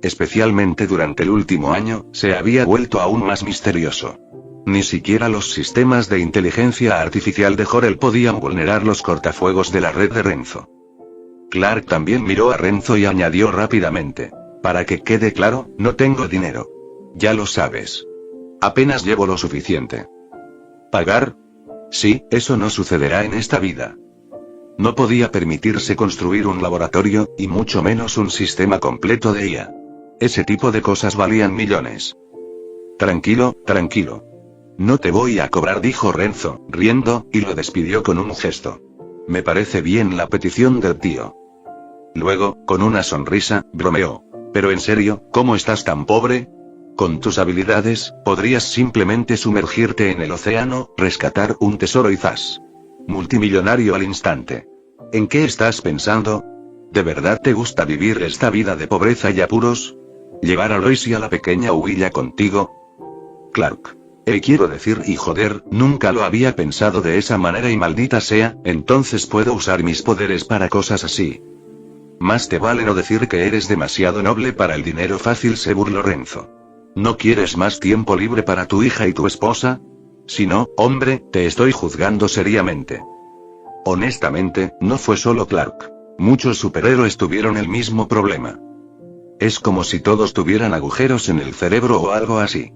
Especialmente durante el último año, se había vuelto aún más misterioso. Ni siquiera los sistemas de inteligencia artificial de Jor-El podían vulnerar los cortafuegos de la red de Renzo. Clark también miró a Renzo y añadió rápidamente. Para que quede claro, no tengo dinero. Ya lo sabes. Apenas llevo lo suficiente. ¿Pagar? Sí, eso no sucederá en esta vida. No podía permitirse construir un laboratorio, y mucho menos un sistema completo de IA. Ese tipo de cosas valían millones. Tranquilo, tranquilo. No te voy a cobrar, dijo Renzo, riendo, y lo despidió con un gesto. Me parece bien la petición del tío. Luego, con una sonrisa, bromeó. Pero en serio, ¿cómo estás tan pobre? Con tus habilidades, podrías simplemente sumergirte en el océano, rescatar un tesoro y ¡zas! Multimillonario al instante. ¿En qué estás pensando? ¿De verdad te gusta vivir esta vida de pobreza y apuros? ¿Llevar a Lois y a la pequeña Willa contigo? Clark. Quiero decir, y joder, nunca lo había pensado de esa manera y maldita sea, entonces puedo usar mis poderes para cosas así. Más te vale no decir que eres demasiado noble para el dinero fácil, se burló Renzo. ¿No quieres más tiempo libre para tu hija y tu esposa? Si no, hombre, te estoy juzgando seriamente. Honestamente, no fue solo Clark. Muchos superhéroes tuvieron el mismo problema. Es como si todos tuvieran agujeros en el cerebro o algo así.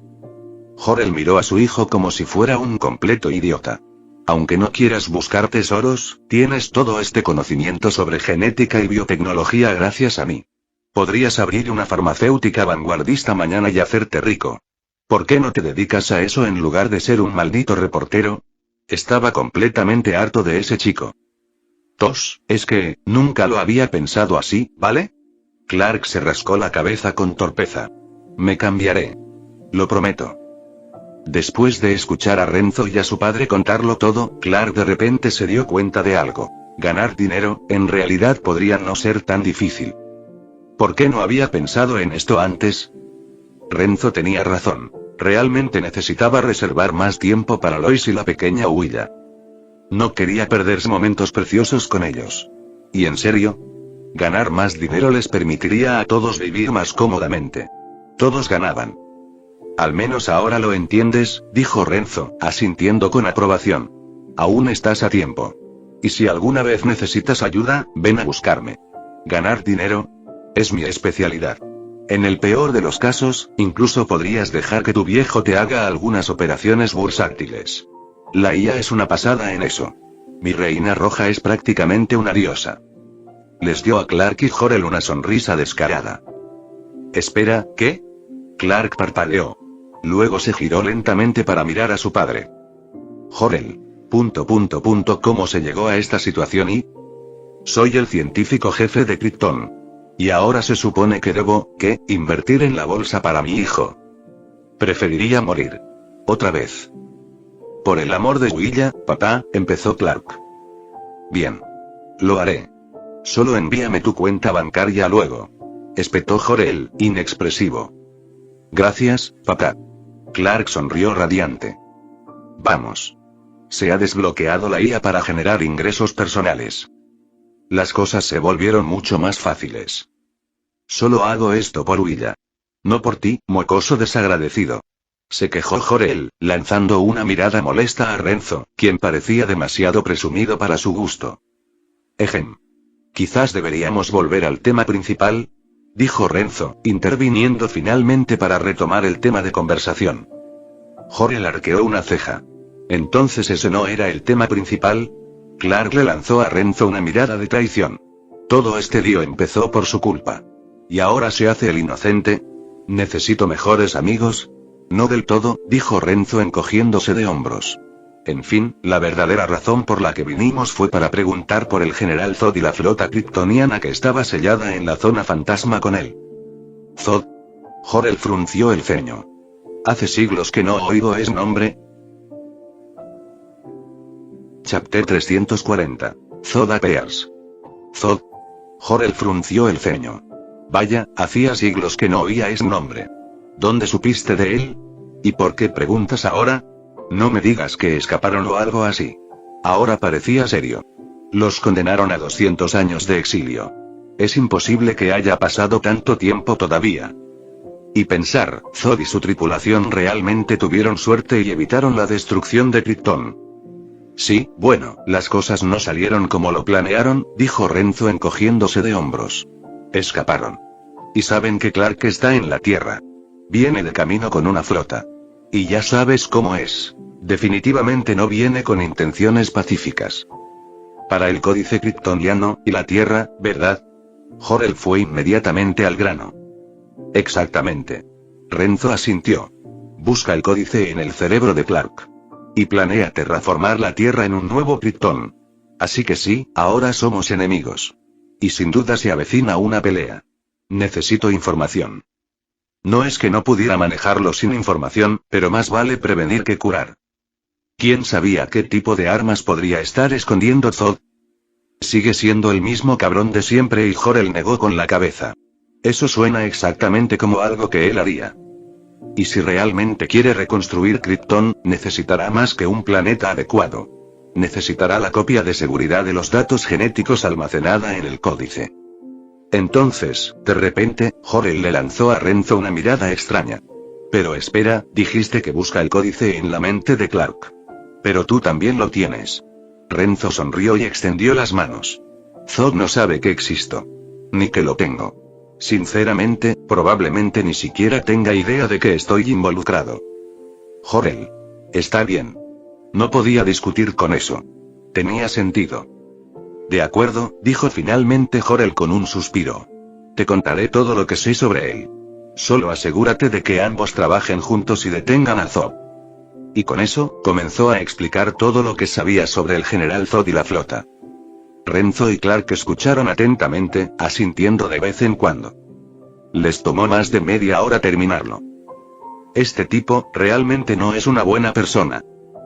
Jor-El miró a su hijo como si fuera un completo idiota. Aunque no quieras buscar tesoros, tienes todo este conocimiento sobre genética y biotecnología gracias a mí. Podrías abrir una farmacéutica vanguardista mañana y hacerte rico. ¿Por qué no te dedicas a eso en lugar de ser un maldito reportero? Estaba completamente harto de ese chico. Es que, nunca lo había pensado así, ¿vale? Clark se rascó la cabeza con torpeza. Me cambiaré. Lo prometo. Después de escuchar a Renzo y a su padre contarlo todo, Clark de repente se dio cuenta de algo. Ganar dinero, en realidad podría no ser tan difícil. ¿Por qué no había pensado en esto antes? Renzo tenía razón. Realmente necesitaba reservar más tiempo para Lois y la pequeña Huilla. No quería perderse momentos preciosos con ellos. ¿Y en serio? Ganar más dinero les permitiría a todos vivir más cómodamente. Todos ganaban. Al menos ahora lo entiendes, dijo Renzo, asintiendo con aprobación. Aún estás a tiempo. Y si alguna vez necesitas ayuda, ven a buscarme. Ganar dinero es mi especialidad. En el peor de los casos, incluso podrías dejar que tu viejo te haga algunas operaciones bursátiles. La IA es una pasada en eso. Mi reina roja es prácticamente una diosa. Les dio a Clark y Jor-El una sonrisa descarada. Espera, ¿qué? Clark parpadeó. Luego se giró lentamente para mirar a su padre. Jor-El. ¿Cómo se llegó a esta situación y? Soy el científico jefe de Krypton. Y ahora se supone que debo, ¿qué? Invertir en la bolsa para mi hijo. Preferiría morir. Otra vez. Por el amor de Huilla, papá, empezó Clark. Bien. Lo haré. Solo envíame tu cuenta bancaria luego. Espetó Jor-El, inexpresivo. Gracias, papá. Clark sonrió radiante. Vamos. Se ha desbloqueado la IA para generar ingresos personales. Las cosas se volvieron mucho más fáciles. Solo hago esto por Huilla. No por ti, mocoso desagradecido. Se quejó Jor-El, lanzando una mirada molesta a Renzo, quien parecía demasiado presumido para su gusto. Ejem. Quizás deberíamos volver al tema principal, dijo Renzo, interviniendo finalmente para retomar el tema de conversación. Jor-El arqueó una ceja. ¿Entonces ese no era el tema principal? Clark le lanzó a Renzo una mirada de traición. Todo este lío empezó por su culpa. ¿Y ahora se hace el inocente? ¿Necesito mejores amigos? No del todo, dijo Renzo encogiéndose de hombros. En fin, la verdadera razón por la que vinimos fue para preguntar por el general Zod y la flota kryptoniana que estaba sellada en la zona fantasma con él. Zod. Jor-El frunció el ceño. Hace siglos que no oigo ese nombre. Chapter 340. Zod appears. Zod. Jor-El frunció el ceño. Vaya, hacía siglos que no oía ese nombre. ¿Dónde supiste de él? ¿Y por qué preguntas ahora? No me digas que escaparon o algo así. Ahora parecía serio. Los condenaron a 200 años de exilio. Es imposible que haya pasado tanto tiempo todavía. Y pensar, Zod y su tripulación realmente tuvieron suerte y evitaron la destrucción de Krypton. Sí, bueno, las cosas no salieron como lo planearon, dijo Renzo encogiéndose de hombros. Escaparon. Y saben que Clark está en la Tierra. Viene de camino con una flota. Y ya sabes cómo es. Definitivamente no viene con intenciones pacíficas. Para el códice kryptoniano, y la Tierra, ¿verdad? Jor-El fue inmediatamente al grano. Exactamente. Renzo asintió. Busca el códice en el cerebro de Clark. Y planea terraformar la Tierra en un nuevo Krypton. Así que sí, ahora somos enemigos. Y sin duda se avecina una pelea. Necesito información. No es que no pudiera manejarlo sin información, pero más vale prevenir que curar. ¿Quién sabía qué tipo de armas podría estar escondiendo Zod? Sigue siendo el mismo cabrón de siempre y Jor-El negó con la cabeza. Eso suena exactamente como algo que él haría. Y si realmente quiere reconstruir Krypton, necesitará más que un planeta adecuado. Necesitará la copia de seguridad de los datos genéticos almacenada en el códice. Entonces, de repente, Jor-El le lanzó a Renzo una mirada extraña. Pero espera, dijiste que busca el códice en la mente de Clark. Pero tú también lo tienes. Renzo sonrió y extendió las manos. Zod no sabe que existo. Ni que lo tengo. Sinceramente, probablemente ni siquiera tenga idea de que estoy involucrado. Jor-El. Está bien. No podía discutir con eso. Tenía sentido. De acuerdo, dijo finalmente Jor-El con un suspiro. Te contaré todo lo que sé sobre él. Solo asegúrate de que ambos trabajen juntos y detengan a Zod. Y con eso, comenzó a explicar todo lo que sabía sobre el general Zod y la flota. Renzo y Clark escucharon atentamente, asintiendo de vez en cuando. Les tomó más de media hora terminarlo. Este tipo, realmente no es una buena persona.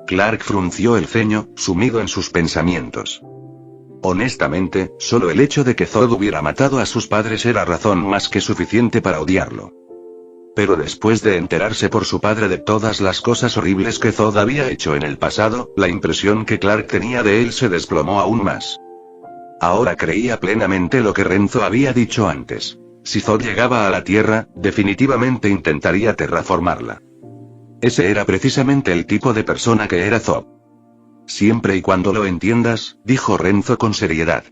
Clark frunció el ceño, sumido en sus pensamientos. Honestamente, solo el hecho de que Zod hubiera matado a sus padres era razón más que suficiente para odiarlo. Pero después de enterarse por su padre de todas las cosas horribles que Zod había hecho en el pasado, la impresión que Clark tenía de él se desplomó aún más. Ahora creía plenamente lo que Renzo había dicho antes. Si Zod llegaba a la Tierra, definitivamente intentaría terraformarla. Ese era precisamente el tipo de persona que era Zod. Siempre y cuando lo entiendas, dijo Renzo con seriedad.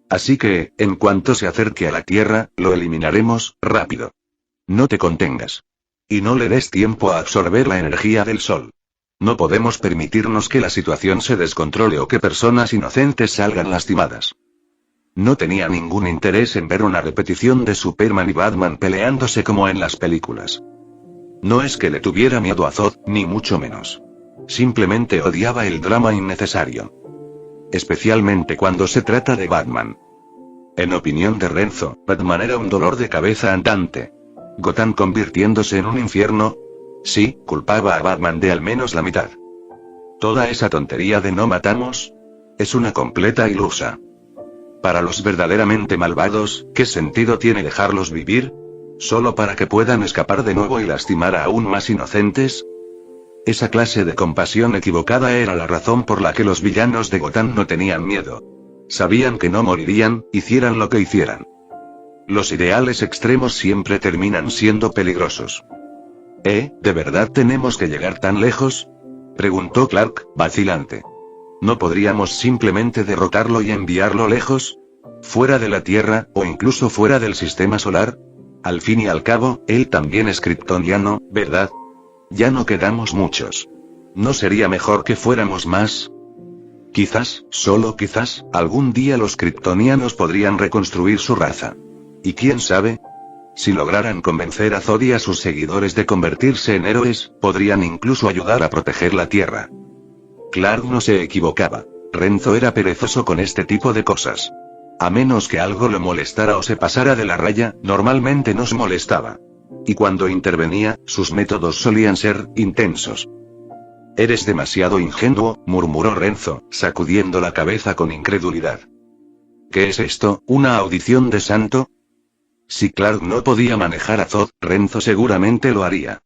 Así que, en cuanto se acerque a la Tierra, lo eliminaremos, rápido. No te contengas. Y no le des tiempo a absorber la energía del Sol. No podemos permitirnos que la situación se descontrole o que personas inocentes salgan lastimadas. No tenía ningún interés en ver una repetición de Superman y Batman peleándose como en las películas. No es que le tuviera miedo a Zod, ni mucho menos. Simplemente odiaba el drama innecesario. Especialmente cuando se trata de Batman. En opinión de Renzo, Batman era un dolor de cabeza andante. Gotham convirtiéndose en un infierno. Sí, culpaba a Batman de al menos la mitad. Toda esa tontería de no matamos es una completa ilusa. Para los verdaderamente malvados, ¿qué sentido tiene dejarlos vivir? ¿Solo para que puedan escapar de nuevo y lastimar a aún más inocentes? Esa clase de compasión equivocada era la razón por la que los villanos de Gotham no tenían miedo. Sabían que no morirían, hicieran lo que hicieran. Los ideales extremos siempre terminan siendo peligrosos. ¿De verdad tenemos que llegar tan lejos?, preguntó Clark, vacilante. ¿No podríamos simplemente derrotarlo y enviarlo lejos? ¿Fuera de la Tierra, o incluso fuera del sistema solar? Al fin y al cabo, él también es kryptoniano, ¿verdad? Ya no quedamos muchos. ¿No sería mejor que fuéramos más? Quizás, solo quizás, algún día los kryptonianos podrían reconstruir su raza. ¿Y quién sabe? Si lograran convencer a Zod y a sus seguidores de convertirse en héroes, podrían incluso ayudar a proteger la Tierra. Clark no se equivocaba. Renzo era perezoso con este tipo de cosas. A menos que algo lo molestara o se pasara de la raya, normalmente nos molestaba. Y cuando intervenía, sus métodos solían ser intensos. Eres demasiado ingenuo, murmuró Renzo, sacudiendo la cabeza con incredulidad. ¿Qué es esto, una audición de santo? Si Clark no podía manejar a Zod, Renzo seguramente lo haría.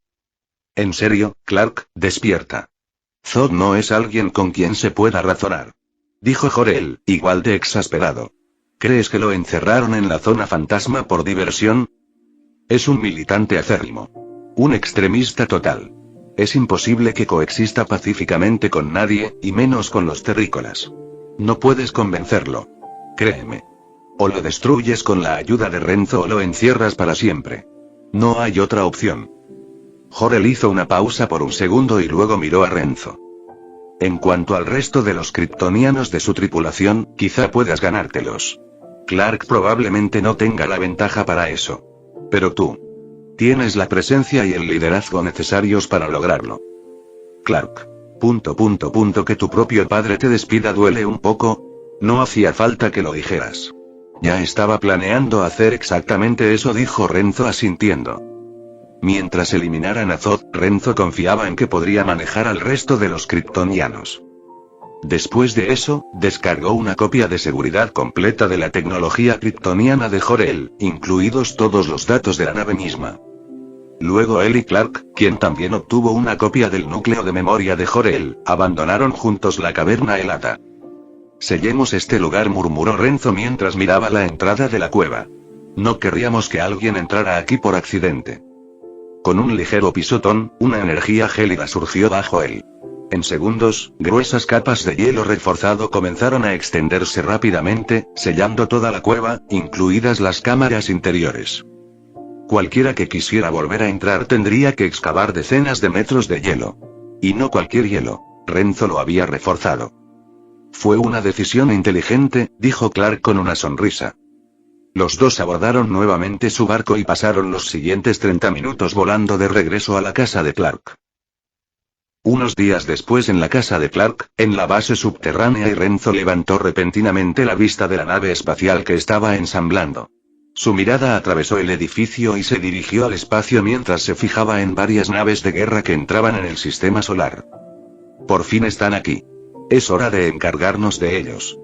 En serio, Clark, despierta. Zod no es alguien con quien se pueda razonar. Dijo Jor-El, igual de exasperado. ¿Crees que lo encerraron en la zona fantasma por diversión? Es un militante acérrimo. Un extremista total. Es imposible que coexista pacíficamente con nadie, y menos con los terrícolas. No puedes convencerlo. Créeme. O lo destruyes con la ayuda de Renzo o lo encierras para siempre. No hay otra opción. Jor-El hizo una pausa por un segundo y luego miró a Renzo. En cuanto al resto de los kryptonianos de su tripulación, quizá puedas ganártelos. Clark probablemente no tenga la ventaja para eso. Pero tú tienes la presencia y el liderazgo necesarios para lograrlo. Clark. Que tu propio padre te despida duele un poco. No hacía falta que lo dijeras. Ya estaba planeando hacer exactamente eso, dijo Renzo asintiendo. Mientras eliminaran a Zod, Renzo confiaba en que podría manejar al resto de los kryptonianos. Después de eso, descargó una copia de seguridad completa de la tecnología kryptoniana de Jor-El, incluidos todos los datos de la nave misma. Luego él y Clark, quien también obtuvo una copia del núcleo de memoria de Jor-El, abandonaron juntos la caverna helada. Sellemos este lugar, murmuró Renzo mientras miraba la entrada de la cueva. No querríamos que alguien entrara aquí por accidente. Con un ligero pisotón, una energía gélida surgió bajo él. En segundos, gruesas capas de hielo reforzado comenzaron a extenderse rápidamente, sellando toda la cueva, incluidas las cámaras interiores. Cualquiera que quisiera volver a entrar tendría que excavar decenas de metros de hielo. Y no cualquier hielo. Renzo lo había reforzado. Fue una decisión inteligente, dijo Clark con una sonrisa. Los dos abordaron nuevamente su barco y pasaron los siguientes 30 minutos volando de regreso a la casa de Clark. Unos días después en la casa de Clark, en la base subterránea, y Renzo levantó repentinamente la vista de la nave espacial que estaba ensamblando. Su mirada atravesó el edificio y se dirigió al espacio mientras se fijaba en varias naves de guerra que entraban en el sistema solar. Por fin están aquí. Es hora de encargarnos de ellos.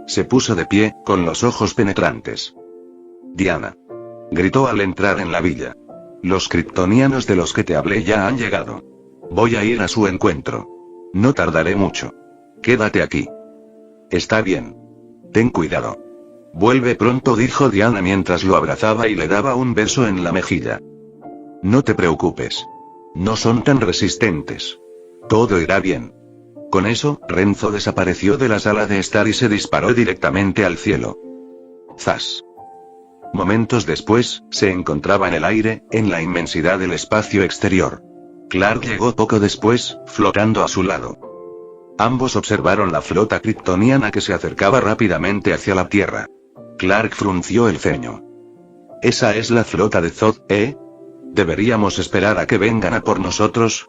Se puso de pie, con los ojos penetrantes. Diana. Gritó al entrar en la villa. Los kryptonianos de los que te hablé ya han llegado. Voy a ir a su encuentro. No tardaré mucho. Quédate aquí. Está bien. Ten cuidado. Vuelve pronto, dijo Diana mientras lo abrazaba y le daba un beso en la mejilla. No te preocupes. No son tan resistentes. Todo irá bien. Con eso, Renzo desapareció de la sala de estar y se disparó directamente al cielo. ¡Zas! Momentos después, se encontraba en el aire, en la inmensidad del espacio exterior. Clark llegó poco después, flotando a su lado. Ambos observaron la flota kryptoniana que se acercaba rápidamente hacia la Tierra. Clark frunció el ceño. ¿Esa es la flota de Zod, eh? ¿Deberíamos esperar a que vengan a por nosotros?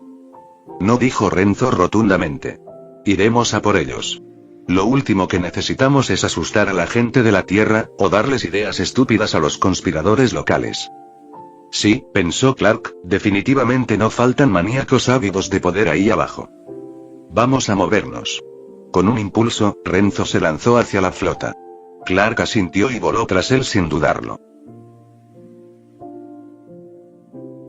No, dijo Renzo rotundamente. Iremos a por ellos. Lo último que necesitamos es asustar a la gente de la Tierra, o darles ideas estúpidas a los conspiradores locales. Sí, pensó Clark, definitivamente no faltan maníacos ávidos de poder ahí abajo. Vamos a movernos. Con un impulso, Renzo se lanzó hacia la flota. Clark asintió y voló tras él sin dudarlo.